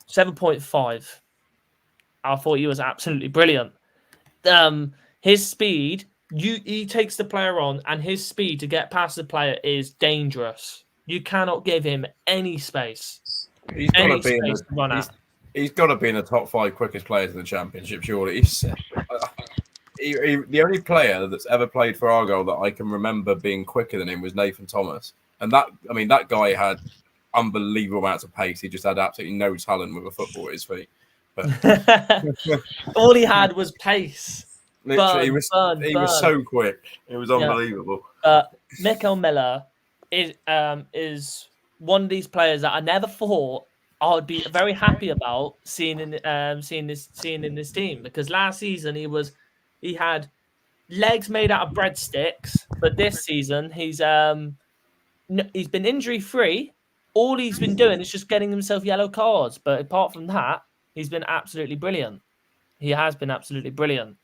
7.5. I thought he was absolutely brilliant. His speed, he takes the player on, and his speed to get past the player is dangerous. You cannot give him any space. He's got to be he's got to be in the top 5 quickest players in the Championship, surely. The only player that's ever played for Argyle that I can remember being quicker than him was Nathan Thomas. And that guy had unbelievable amounts of pace. He just had absolutely no talent with a football at his feet. But all he had was pace. Literally, he was so quick. It was unbelievable. Mikael Miller is one of these players that I never thought I would be very happy about seeing in this team, because last season he had legs made out of breadsticks, but this season he's been injury free. All he's been doing is just getting himself yellow cards. But apart from that, he's been absolutely brilliant. He has been absolutely brilliant.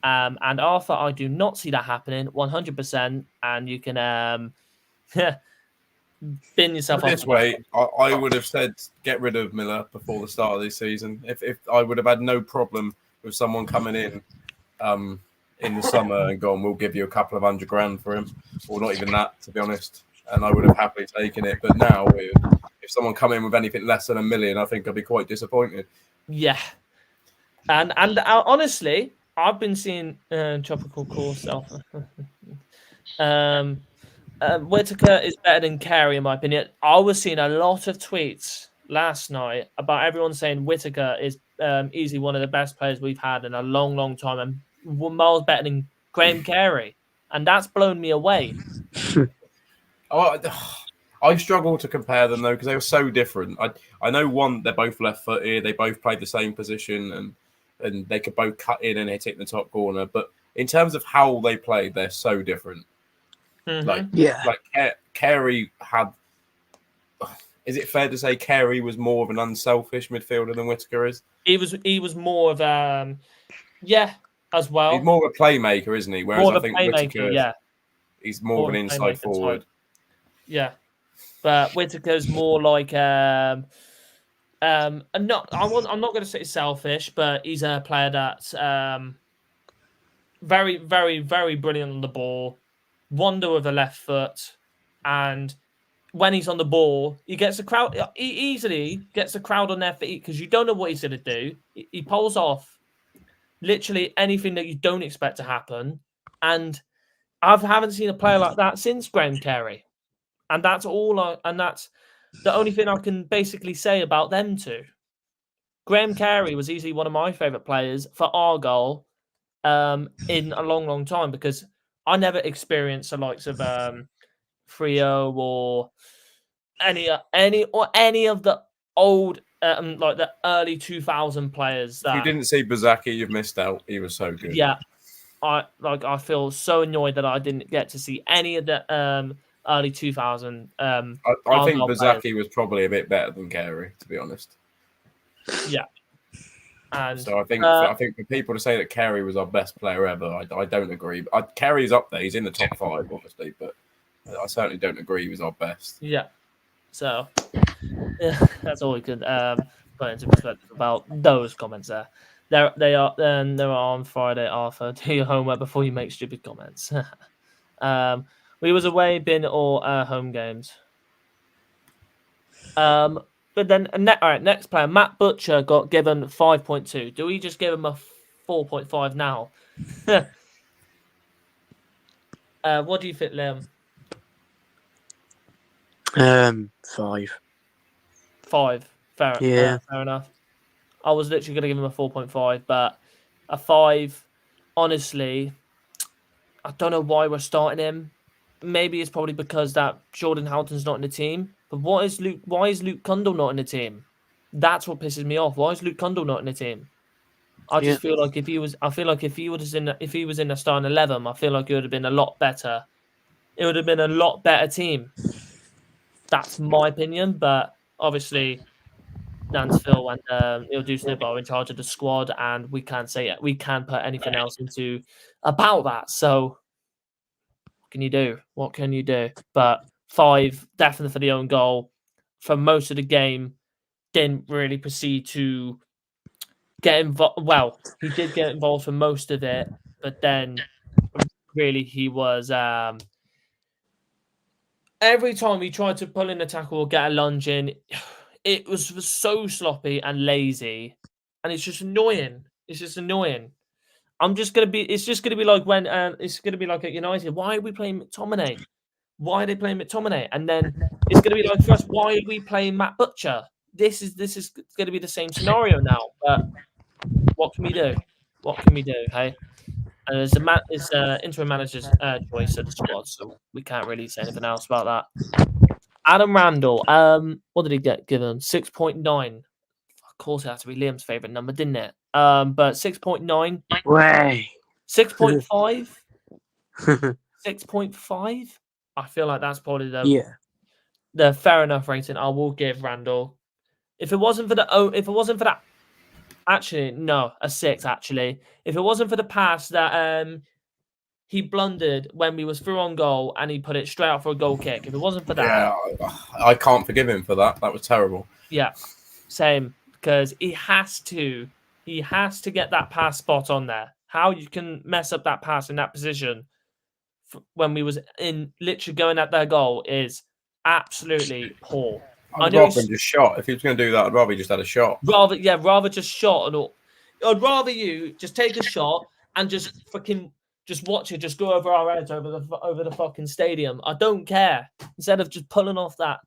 And Arthur, I do not see that happening 100%. And you can bin yourself off. This way, I would have said get rid of Miller before the start of this season. If I would have had no problem with someone coming in the summer and gone, we'll give you a couple of $100,000 for him, or not even that, to be honest. And I would have happily taken it. But now, if someone come in with anything less than $1 million, I think I'd be quite disappointed. Yeah, and honestly, I've been seeing Tropical Course Alpha. Whittaker is better than Carey, in my opinion. I was seeing a lot of tweets last night about everyone saying Whittaker is easily one of the best players we've had in a long, long time, and miles better than Graham Carey, and that's blown me away. I struggle to compare them though, because they were so different. I know they're both left-footed. They both played the same position, and they could both cut in and hit it in the top corner. But in terms of how they played, they're so different. Mm-hmm. Like Carey had. Is it fair to say Carey was more of an unselfish midfielder than Whittaker is? He was more of as well. He's more of a playmaker, isn't he? Whereas I think Whittaker, he's more of an inside forward. Yeah, but Whittaker's more like I'm not going to say selfish, but he's a player that's very, very, very brilliant on the ball, wonder with the left foot, and when he's on the ball, he gets the crowd. He easily gets the crowd on their feet because you don't know what he's going to do. He pulls off literally anything that you don't expect to happen, and I haven't seen a player like that since Graham Carey. And that's that's the only thing I can basically say about them two. Graham Carey was easily one of my favourite players for Argyle in a long, long time, because I never experienced the likes of Frio or any of the old like the early 2000 players. That if you didn't see Bazaki, you've missed out. He was so good. Yeah, I feel so annoyed that I didn't get to see any of the early 2000. I think Bazaki was probably a bit better than Carey, to be honest. Yeah. And so I think for people to say that Carey was our best player ever, I don't agree. Carey's up there; he's in the top 5, obviously, but I certainly don't agree he was our best. Yeah. So that's all we could put into perspective about those comments there. They are on Friday. Arthur, do your homework before you make stupid comments. We was away, bin or home games. But then, all right, next player, Matt Butcher got given 5.2. Do we just give him a 4.5 now? What do you think, Liam? 5. 5. Fair enough. I was literally going to give him a 4.5, but a 5, honestly, I don't know why we're starting him. Maybe it's probably because that Jordan Houghton's not in the team. But why is Luke Cundle not in the team? That's what pisses me off. Why is Luke Cundle not in the team? I just feel like if he was in the starting 11, I feel like it would have been a lot better. It would have been a lot better team. That's my opinion, but obviously Nance Phil and Il Dusnib are in charge of the squad, and we can't say it. We can't put anything else into about that. So what can you do? What can you do? But 5 definitely for the own goal for most of the game. Didn't really proceed to get involved. Well, he did get involved for most of it, but then really he was every time he tried to pull in a tackle or get a lunge in, it was so sloppy and lazy, and it's just annoying. It's just annoying. It's just gonna be like when it's gonna be like at United. Why are we playing McTominay? Why are they playing McTominay? And then it's gonna be like for us. Why are we playing Matt Butcher? This is gonna be the same scenario now. But what can we do? What can we do? Hey, and it's interim manager's choice of the squad, so we can't really say anything else about that. Adam Randall, what did he get given? 6.9. Of course, it had to be Liam's favorite number, didn't it? But 6.9. Way. 6.5. 6.5. I feel like that's probably the fair enough rating I will give Randall. If it wasn't for that, actually no, a 6 actually. If it wasn't for the pass that he blundered when we was through on goal and he put it straight out for a goal kick. If it wasn't for that, I can't forgive him for that. That was terrible. Yeah, same, because he has to get that pass spot on there. How you can mess up that pass in that position when we was in literally going at their goal is absolutely poor. I'd rather just shot. If he was going to do that, I'd rather he just had a shot. Rather just shot. I'd rather you just take a shot and just fucking just watch it just go over our heads over the fucking stadium. I don't care. Instead of just pulling off that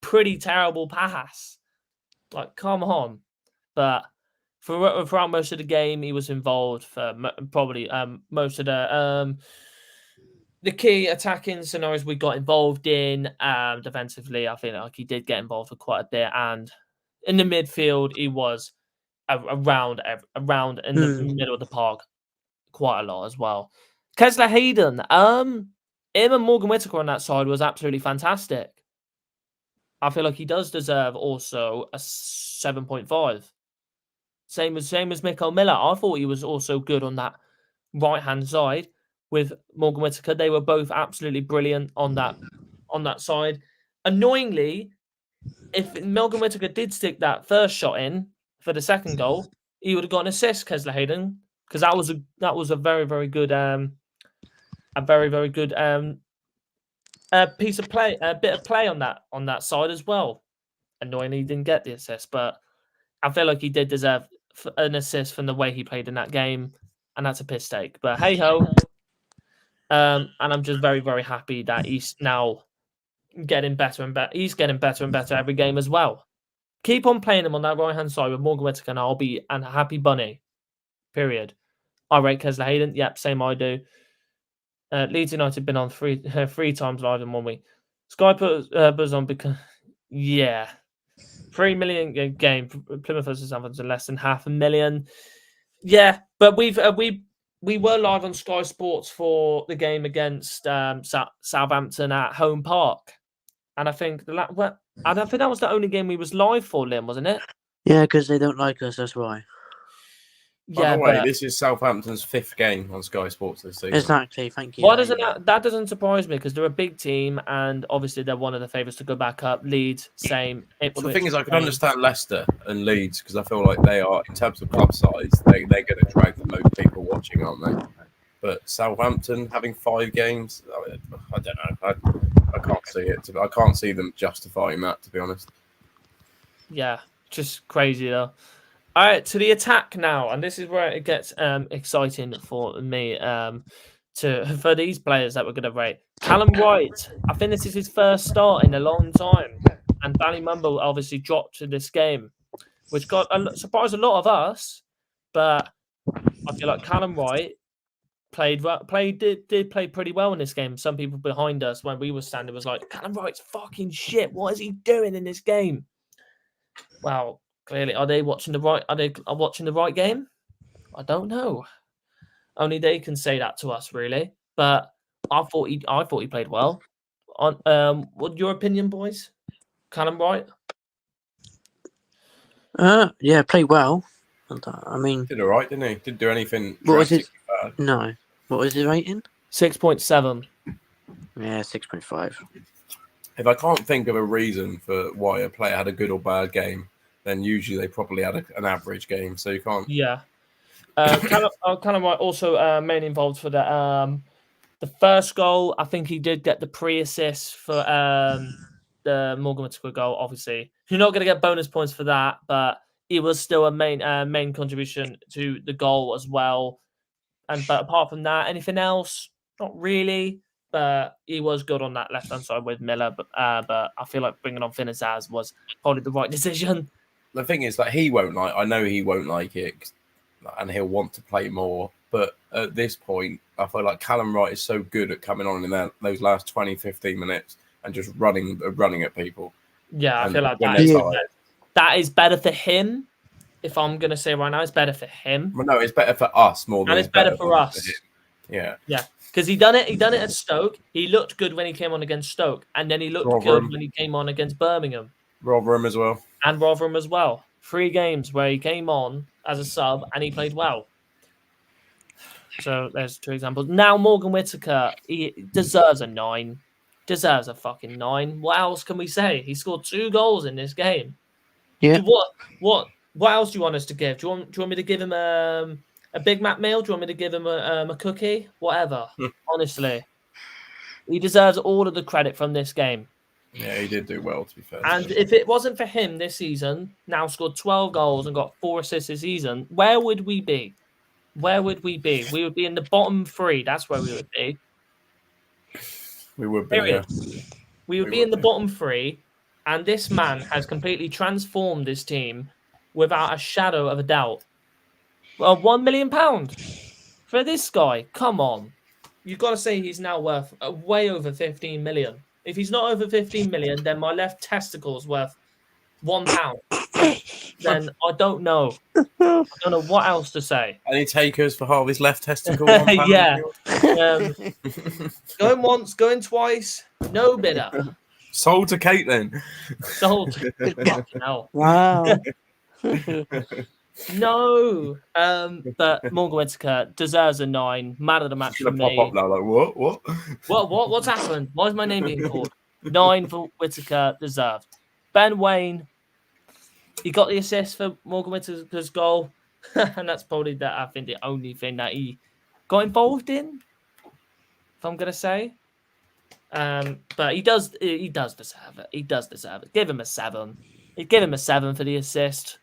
pretty terrible pass. Like, come on. But throughout most of the game, he was involved for probably most of the key attacking scenarios we got involved in. Defensively, I feel like he did get involved for quite a bit. And in the midfield, he was around in the middle of the park quite a lot as well. Kesler Hayden, him and Morgan Whittaker on that side was absolutely fantastic. I feel like he does deserve also a 7.5. Same as Mikael Miller. I thought he was also good on that right-hand side with Morgan Whittaker. They were both absolutely brilliant on that side. Annoyingly, if Morgan Whittaker did stick that first shot in for the second goal, he would have got an assist, Kesler Hayden, because that was a very, very good piece of play, a bit of play on that side as well. Annoyingly, he didn't get the assist, but I feel like he did deserve an assist from the way he played in that game, and that's a piss take. But hey ho, and I'm just very, very happy that he's now getting better and better. He's getting better and better every game as well. Keep on playing him on that right hand side with Morgan Whittaker, and I'll be a happy bunny. Period. I rate Kesler Hayden. Yep, same I do. Leeds United been on three times live in 1 week. Sky put buzz on because 3 million game. Plymouth versus Southampton less than 500,000. Yeah, but we were live on Sky Sports for the game against Southampton at Home Park, and I think that was the only game we was live for, Liam, wasn't it? Yeah, because they don't like us. That's why. By the way, this is Southampton's 5th game on Sky Sports this season. Exactly, thank you. Why doesn't that doesn't surprise me, because they're a big team and obviously they're one of the favourites to go back up. Leeds, same. Ipswich, well, the thing is, I can understand Leicester and Leeds because I feel like they are, in terms of club size, they're going to drag the most people watching, aren't they? But Southampton having 5 games, I don't know. I can't see it. I can't see them justifying that, to be honest. Yeah, just crazy though. All right, to the attack now, and this is where it gets exciting for me for these players that we're going to rate. Callum Wright, I think this is his first start in a long time, and Ballymumble obviously dropped to this game, which surprised a lot of us, but I feel like Callum Wright did play pretty well in this game. Some people behind us when we were standing was like, Callum Wright's fucking shit. What is he doing in this game? Well, clearly, are they watching the right? Are they watching the right game? I don't know. Only they can say that to us, really. But I thought he played well. What your opinion, boys? Callum Wright? Yeah, played well. I mean, Did all right, didn't he? Didn't do anything what was his? drastically bad. No, what was his rating? 6.7. Yeah, 6.5. If I can't think of a reason for why a player had a good or bad game, then usually they probably had an average game. So you can't. Yeah. Callum Wright also mainly involved for the first goal. I think he did get the pre-assist for the Morgan Whittaker goal. Obviously, you're not going to get bonus points for that, but he was still a main contribution to the goal as well. But apart from that, anything else? Not really. But he was good on that left hand side with Miller. But I feel like bringing on Finn Azaz was probably the right decision. The thing is that he won't like. I know he won't like it, and he'll want to play more. But at this point, I feel like Callum Wright is so good at coming on in those last 20, 15 minutes and just running at people. Yeah, I feel like that is better for him. If I'm going to say right now, it's better for him. Well, no, it's better for us more than and it's better for us. Yeah. Yeah. Because he done it at Stoke. He looked good when he came on against Stoke. And then he looked good when he came on against Birmingham. Rotherham as well. And Rotherham as well. 3 games where he came on as a sub and he played well. So there's 2 examples. Now Morgan Whittaker, he deserves a 9. Deserves a fucking 9. What else can we say? He scored 2 goals in this game. Yeah. What else do you want us to give? Do you want me to give him a Big Mac meal? Do you want me to give him a cookie? Whatever. Honestly, he deserves all of the credit from this game. Yeah, he did do well, to be fair. And if it wasn't for him this season, now scored 12 goals and got 4 assists this season, where would we be? Where would we be? We would be in the bottom 3. That's where we would be. We would be. Yeah. We would be in the bottom 3, and this man has completely transformed this team without a shadow of a doubt. Well, £1 million for this guy. Come on. You've got to say he's now worth way over 15 million. If he's not over 15 million, then my left testicle is worth £1. Then I don't know. I don't know what else to say. Any takers for Harvey's left testicle? Yeah. Going once, going twice. No bidder. Sold to Caitlin. Sold. Fucking hell. Wow. No. But Morgan Whittaker deserves a 9. Man of the match for me. Pop up now, like what? What's happened? Why is my name being called? 9 for Whittaker, deserved. Ben Waine, he got the assist for Morgan Whittaker's goal, and that's probably I think the only thing that he got involved in, if I'm gonna say. But he does deserve it. He does deserve it. Give him a 7. Give him a 7 for the assist.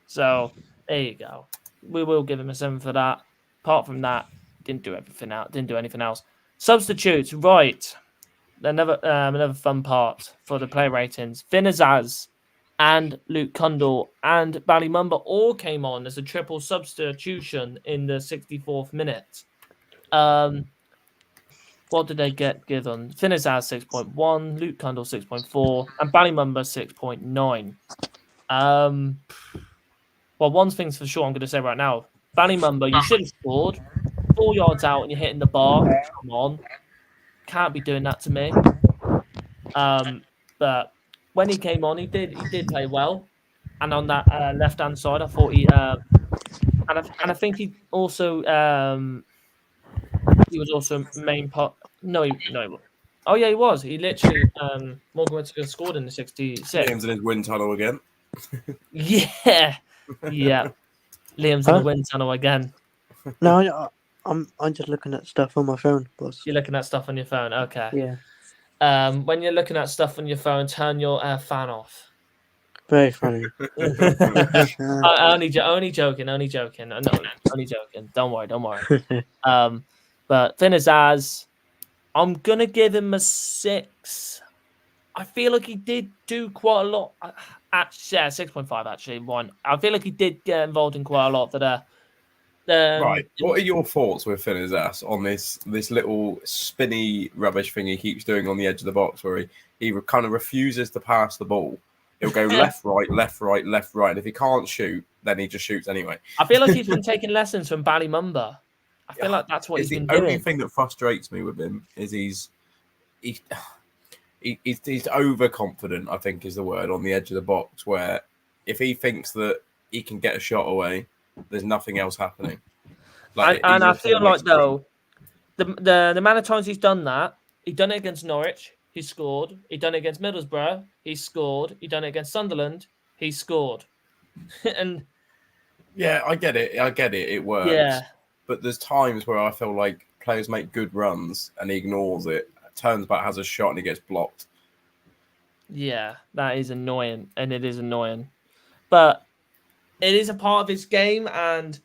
So there you go. We will give him a 7 for that. Apart from that, didn't do anything else. Substitutes, right? Another fun part for the player ratings. Finn Azaz and Luke Cundall and Ballymumba all came on as a triple substitution in the 64th minute. What did they get given? Finn Azaz 6.1, Luke Cundall 6.4, and Ballymumba 6.9. Well, one thing's for sure I'm going to say right now. Ballymumba, you should have scored. 4 yards out and you're hitting the bar. Come on. Can't be doing that to me. But when he came on, he did play well. And on that left-hand side, I thought he... and I think he also... he was also main part... No. Oh, yeah, he was. He literally... Morgan Whittaker scored in the 66. Liam's in his wind tunnel again. Yeah. Yeah. Liam's in the wind tunnel again. No, I'm just looking at stuff on my phone, boss. You're looking at stuff on your phone, okay. Yeah. When you're looking at stuff on your phone, turn your fan off. Very funny. Only joking. No, only joking. Don't worry. But Finn Azaz, I'm gonna give him a 6. I feel like he did do quite a lot. 6.5 actually. 1. I feel like he did get involved in quite a lot. Right. What are your thoughts with Finn Azaz on this little spinny rubbish thing he keeps doing on the edge of the box, where he kind of refuses to pass the ball? He'll go left, right, left, right, left, right. And if he can't shoot, then he just shoots anyway. I feel like he's been taking lessons from Ballymumba. I feel like that's what he's been doing. The only thing that frustrates me with him is he's overconfident, I think is the word, on the edge of the box, where if he thinks that he can get a shot away, there's nothing else happening. And I feel like, though, the amount of times he's done that, he done it against Norwich, he scored. He done it against Middlesbrough, he scored. He done it against Sunderland, he scored. And yeah, I get it. It works. Yeah. But there's times where I feel like players make good runs and he ignores it, turns back, has a shot, and he gets blocked. Yeah, that is annoying, and it is annoying. But it is a part of his game, and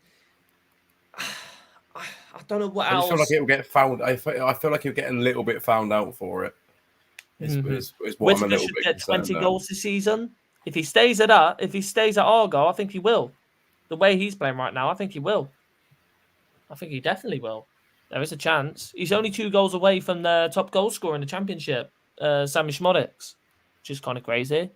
I don't know what else. I feel like it will get found. I feel like he'll get a little bit found out for it. Is what I'm a little bit get 20 now. goals this season. If he stays at Argyle, I think he will. The way he's playing right now, I think he will. I think he definitely will. There is a chance. He's only 2 goals away from the top goal scorer in the championship, Sammy Schmodix, which is kind of crazy.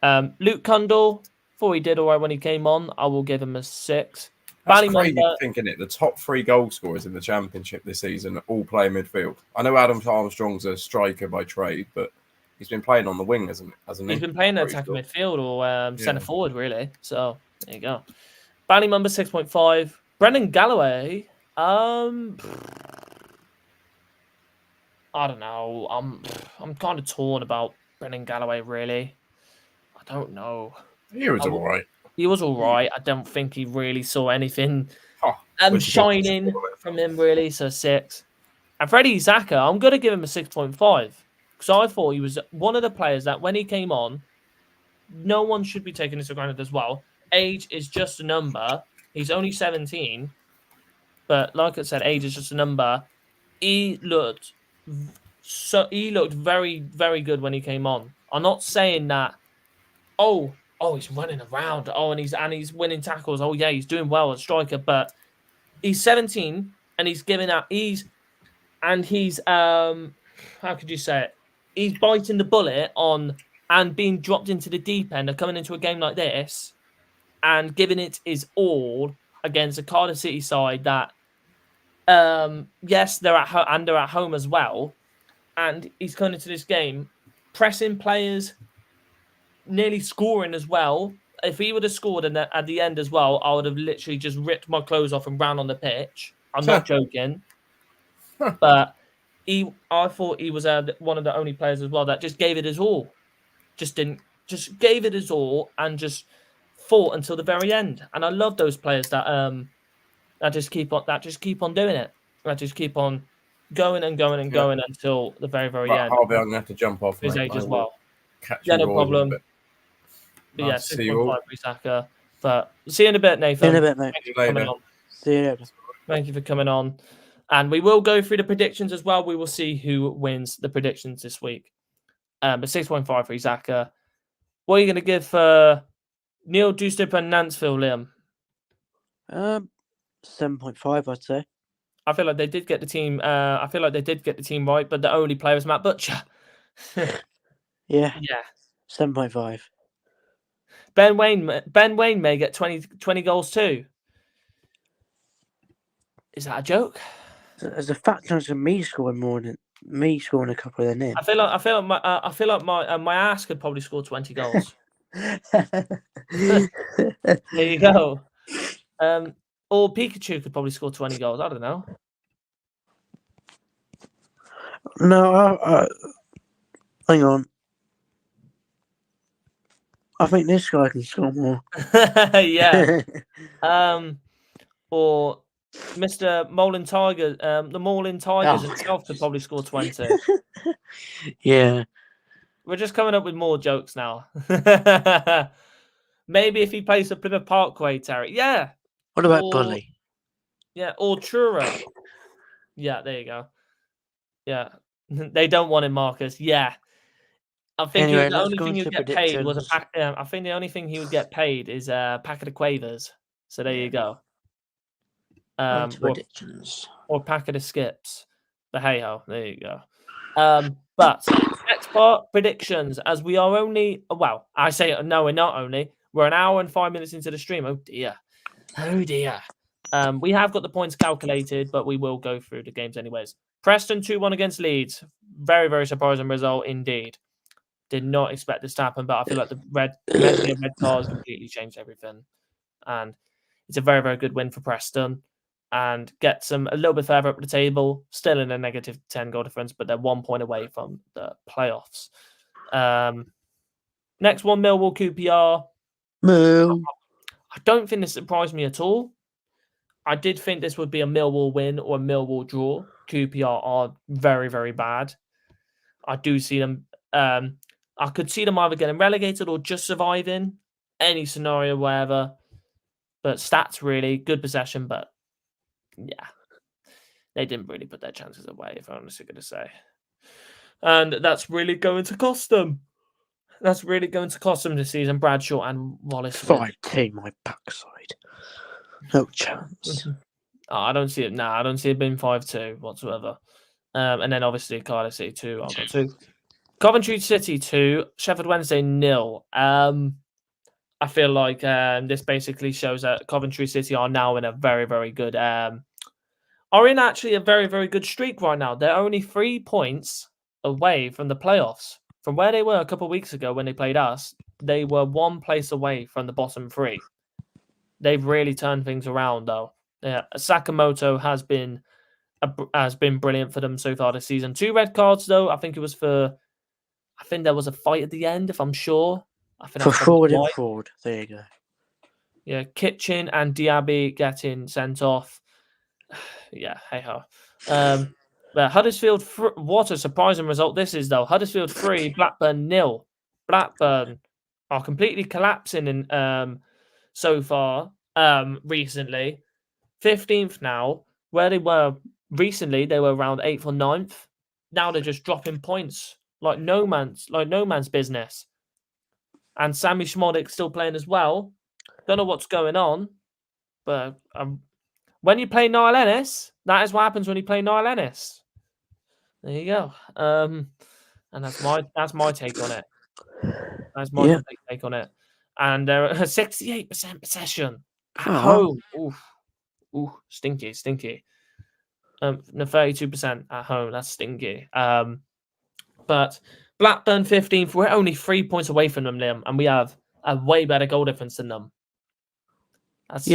Luke Cundle, thought he did all right when he came on. I will give him a 6. That's crazy thinking it. The top 3 goal scorers in the championship this season all play midfield. I know Adam Armstrong's a striker by trade, but he's been playing on the wing, hasn't he? He's been playing attacking midfield or centre forward, really. So there you go. Ballymumba 6.5. Brendan Galloway. I don't know. I'm kind of torn about Brendan Galloway, really. I don't know. He was all right. He was all right. I don't think he really saw anything shining from him, really. So 6. And Freddie Zaka, I'm going to give him a 6.5 because I thought he was one of the players that when he came on, no one should be taking this for granted as well. Age is just a number. He's only 17. But like I said, age is just a number. He looked very, very good when he came on. I'm not saying that, oh, he's running around. Oh, and he's winning tackles. Oh, yeah, he's doing well as striker. But he's 17 and he's giving out. He's how could you say it? He's biting the bullet on and being dropped into the deep end of coming into a game like this and giving it his all against a Cardiff City side that, yes, they're at home as well. And he's coming into this game pressing players, nearly scoring as well. If he would have scored at the end as well, I would have literally just ripped my clothes off and ran on the pitch. I'm not joking. But I thought he was one of the only players as well that just gave it his all. Just gave it his all and just fought until the very end. And I love those players that just keep on doing it. That just keep on going and going and going until the very, very end. Harvey, I'm going to have to jump off. His age as well. Yeah, no problem. But yeah, see you all. Whittaker. But see you in a bit, Nathan. See you in a bit, mate. Thank you for coming on. See you later. Thank you for coming on. And we will go through the predictions as well. We will see who wins the predictions this week. But 6.5 for Whittaker. What are you going to give for Neil Dewsnip and Nansfield, Liam? 7.5, I'd say. I feel like they did get the team. Right, but the only player was Matt Butcher. Yeah. 7.5. Ben Wayne may get 20 goals too. Is that a joke? There's a fat chance of me scoring more than me scoring a couple of them in. I feel like my ass could probably score 20 goals. There you go. Or Pikachu could probably score 20 goals. I don't know. No, hang on. I think this guy can score more. Yeah. Or Mr. Molin Tiger, the Molin Tigers himself could probably score 20. Yeah. We're just coming up with more jokes now. Maybe if he plays for Plymouth Parkway, Terry. Yeah. What about Bully? Yeah, or Truro. Yeah, there you go. Yeah. They don't want him, Marcus. Yeah. I think the only thing he would get paid was I think the only thing he would get paid is a packet of quavers. So there you go. Or a packet of skips. But hey ho, there you go. But next for predictions, as we are only, well, I say no, we're not only. We're an hour and 5 minutes into the stream. Oh dear. Oh dear. We have got the points calculated, but we will go through the games anyways. Preston 2-1 against Leeds. Very, very surprising result indeed. Did not expect this to happen, but I feel like the red cards completely changed everything. And it's a very, very good win for Preston. And gets them a little bit further up the table, still in a negative 10 goal difference, but they're 1 point away from the playoffs. Next one, Millwall QPR. Moo. I don't think this surprised me at all. I did think this would be a Millwall win or a Millwall draw. QPR are very, very bad. I do see them. I could see them either getting relegated or just surviving. Any scenario, wherever. But stats really good possession, but yeah, they didn't really put their chances away, if I'm honestly going to say. And that's really going to cost them. That's really going to cost them this season. Bradshaw and Wallace. 5-2, my backside. No chance. I don't see it now. I don't see it being 5-2 whatsoever. And then obviously Cardiff City 2. I've got 2. Coventry City 2. Sheffield Wednesday 0. I feel like this basically shows that Coventry City are now in a very, very good are in actually a very, very good streak right now. They're only 3 points away from the playoffs. From where they were a couple of weeks ago when they played us, they were 1 place away from the bottom 3. They've really turned things around, though. Yeah, Sakamoto has been brilliant for them so far this season. 2 red cards, though. I think there was a fight at the end, if I'm sure. I think For forward and forward. There you go. Yeah, Kitchen and Diaby getting sent off. Yeah, hey ho. But Huddersfield, what a surprising result this is, though. Huddersfield 3, Blackburn 0. Blackburn are completely collapsing in so far recently. 15th now. Where they were recently, they were around 8th or 9th. Now they're just dropping points like no man's business. And Sammy Schmodik's still playing as well. Don't know what's going on, but when you play Niall Ennis, that is what happens when you play Niall Ennis. There you go. And that's my take on it. That's my complete take on it. And they're 68% possession at home. Ooh, stinky. No, 32% at home. That's stinky. But Blackburn 15th. We're only 3 points away from them, Liam, and we have a way better goal difference than them. That's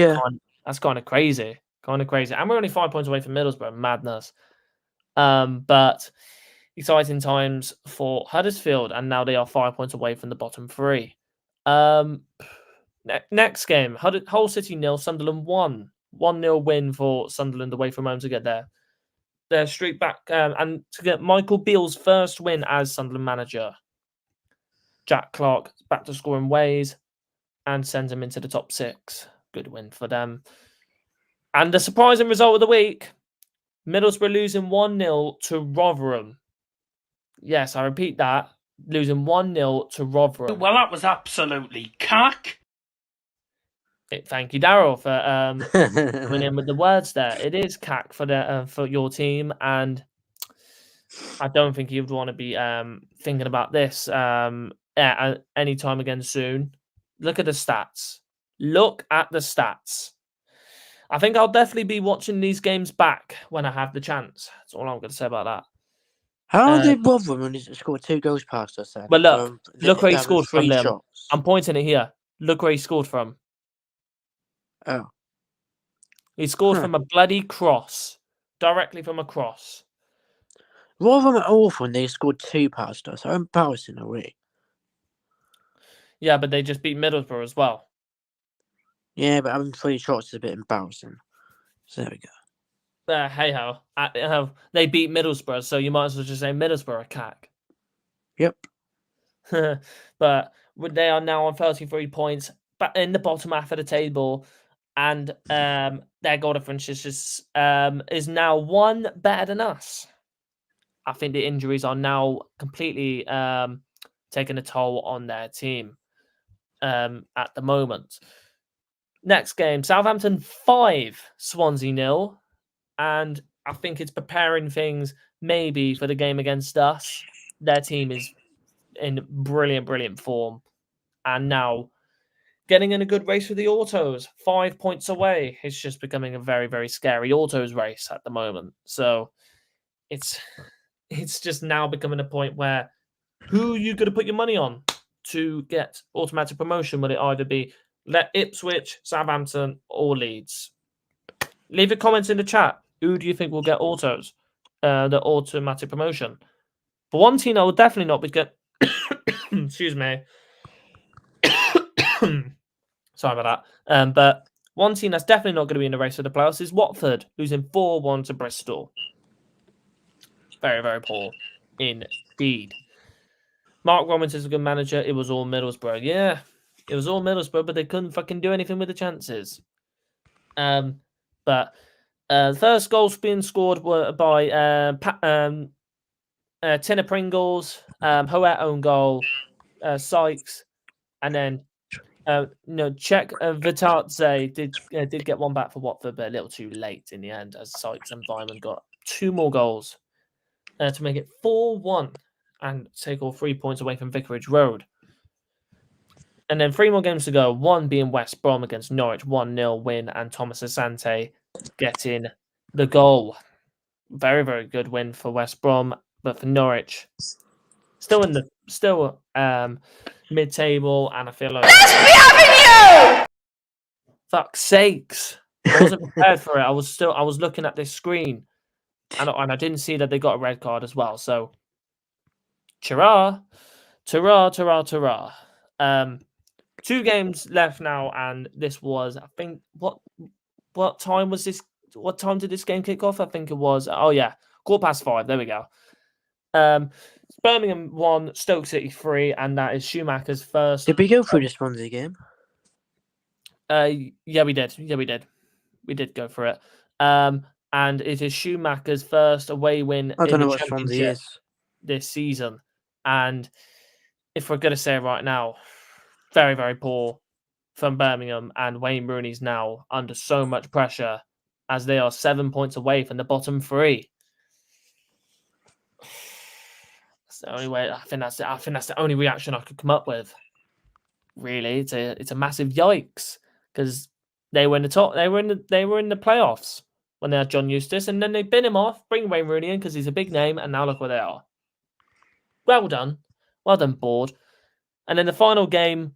kind of crazy. And we're only 5 points away from Middlesbrough. Madness. But exciting times for Huddersfield, and now they are 5 points away from the bottom 3. Next game, Hull City 0, Sunderland 1. 1-0 win for Sunderland away from home to get their streak back and to get Michael Beale's first win as Sunderland manager. Jack Clark back to scoring ways and sends him into the top 6. Good win for them. And the surprising result of the week, Middlesbrough losing 1-0 to Rotherham. Yes, I repeat that. Losing 1-0 to Rotherham. Well, that was absolutely cack. Thank you, Daryl, for coming in with the words there. It is cack for your team, and I don't think you'd want to be thinking about this any time again soon. Look at the stats. I think I'll definitely be watching these games back when I have the chance. That's all I'm going to say about that. How did Rotherham only score 2 goals past us then? Well, look where he scored from, Liam. Shots. I'm pointing it here. Look where he scored from. Oh. He scored from a bloody cross. Directly from a cross. Rotherham are awful and they scored 2 past us. How embarrassing are we? Yeah, but they just beat Middlesbrough as well. Yeah, but having 3 shots is a bit embarrassing. So there we go. Hey ho. They beat Middlesbrough, so you might as well just say Middlesbrough are cack. Yep. But they are now on 33 points, but in the bottom half of the table, and their goal difference is now 1 better than us. I think the injuries are now completely taking a toll on their team at the moment. Next game, Southampton 5, Swansea 0. And I think it's preparing things maybe for the game against us. Their team is in brilliant form, and now getting in a good race with the autos, 5 points away. It's just becoming a very scary autos race at the moment. So it's just now becoming a point where who are you going to put your money on to get automatic promotion? Will it either be Ipswich, Southampton, or Leeds? Leave a comment in the chat. Who do you think will get autos, the automatic promotion? For one team, I will definitely not be get. Excuse me. Sorry about that. But one team that's definitely not going to be in the race for the playoffs is Watford, losing 4-1 to Bristol. Very poor indeed. Mark Robinson's a good manager. It was all Middlesbrough. Yeah, it was all Middlesbrough, but they couldn't fucking do anything with the chances. But the first goals being scored were by Tinner Pringles, Hoet own goal, Sykes, and then Czech Vitadze did get one back for Watford, but a little too late in the end, as Sykes and Vyman got 2 more goals to make it 4-1 and take all 3 points away from Vicarage Road. And then 3 more games to go, one being West Brom against Norwich, 1-0 win, and Thomas Asante getting the goal. Very good win for West Brom, but for Norwich, still mid-table, and I feel like fuck's sakes, I wasn't prepared for it. I was looking at this screen, and I didn't see that they got a red card as well. So, ta-ra. 2 games left now, and this was, I think, what time was this? What time did this game kick off? I think it was 5:15. There we go. Birmingham 1, Stoke City 3, and that is Schumacher's first. Did we go through the Swansea game? Yeah, we did. We did go for it. And it is Schumacher's first away win I don't in know the what Swansea Championship is. this season. And if we're going to say it right now, very poor from Birmingham, and Wayne Rooney's now under so much pressure as they are 7 points away from the bottom 3. That's the only way. I think that's the only reaction I could come up with. Really, it's a massive yikes, because they were in the top. They were in the playoffs when they had John Eustace, and then they bin him off, bring Wayne Rooney in because he's a big name, and now look where they are. Well done, board. And then the final game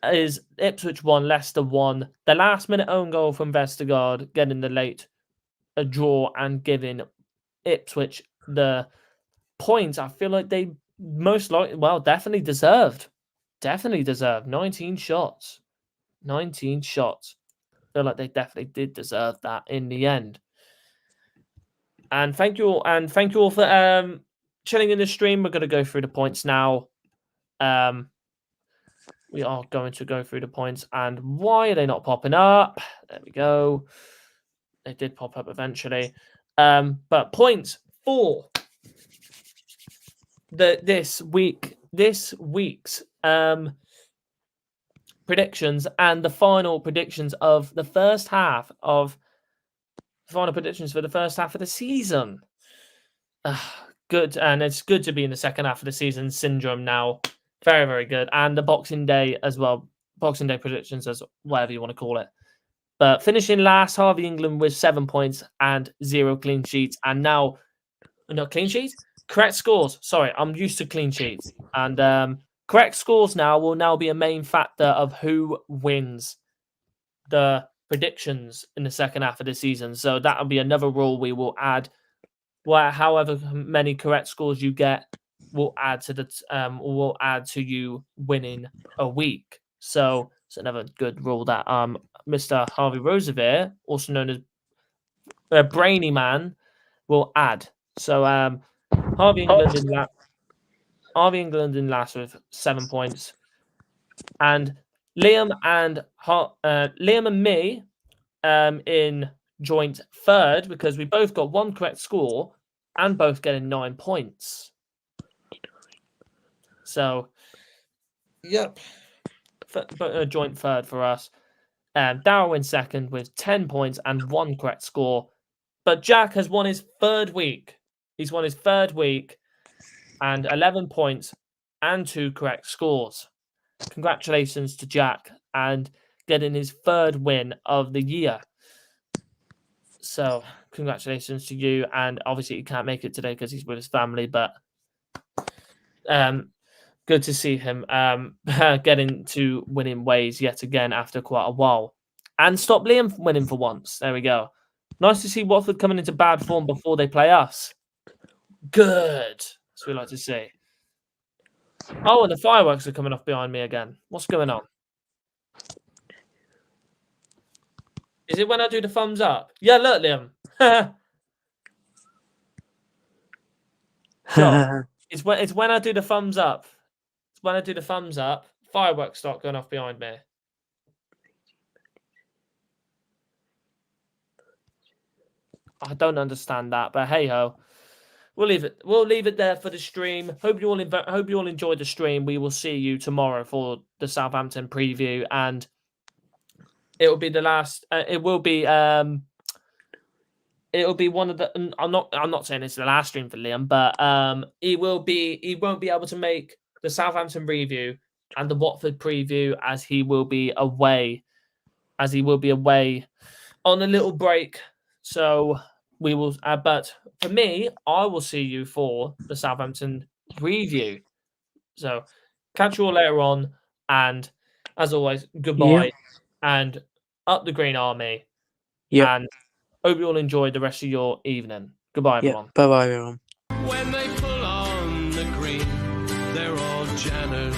is Ipswich 1, Leicester 1. The last minute own goal from Vestergaard getting the late draw and giving Ipswich the points I feel like they definitely deserved. 19 shots. I feel like they definitely did deserve that in the end. And thank you all for chilling in the stream. We're going to go through the points now. We are going to go through the points, and why are they not popping up? There we go. They did pop up eventually. But points for this week's predictions, and the final predictions of the first half of for the first half of the season. Good, and it's good to be in the second half of the season syndrome now. Very good. And the Boxing Day as well. Boxing Day predictions, as whatever you want to call it. But finishing last, Harvey England with 7 points and 0 clean sheets. And now, not clean sheets? Correct scores. Sorry, I'm used to clean sheets. And correct scores will now be a main factor of who wins the predictions in the second half of the season. So that will be another rule we will add. Where however many correct scores you get will add to you winning a week. So it's another good rule that Mr. Harvey Roosevelt, also known as Brainy Man, will add. So Harvey England in last with 7 points, and Liam and me in joint third, because we both got one correct score and both getting 9 points. So, yep, a joint third for us. Darryl in second with 10 points and 1 correct score. But Jack has won his third week. He's won his third week and 11 points and 2 correct scores. Congratulations to Jack and getting his 3rd win of the year. So, congratulations to you. And obviously, he can't make it today because he's with his family, but good to see him getting to winning ways yet again after quite a while. And stop Liam winning for once. There we go. Nice to see Watford coming into bad form before they play us. Good. That's what we like to see. Oh, and the fireworks are coming off behind me again. What's going on? Is it when I do the thumbs up? Yeah, look, Liam. So, it's when I do the thumbs up. It's when I do the thumbs up. Fireworks start going off behind me. I don't understand that, but hey ho, we'll leave it. We'll leave it there for the stream. Hope you all enjoyed the stream. We will see you tomorrow for the Southampton preview, and it will be the last. It will be one of the. I'm not saying it's the last stream for Liam, but he won't be able to make the Southampton review and the Watford preview as he will be away. On a little break. So we will, but for me, I will see you for the Southampton review. So catch you all later on, and as always, goodbye, and up the Green Army, and hope you all enjoy the rest of your evening. Goodbye, everyone. Bye-bye, everyone. When they pull on the green, they're all Janners.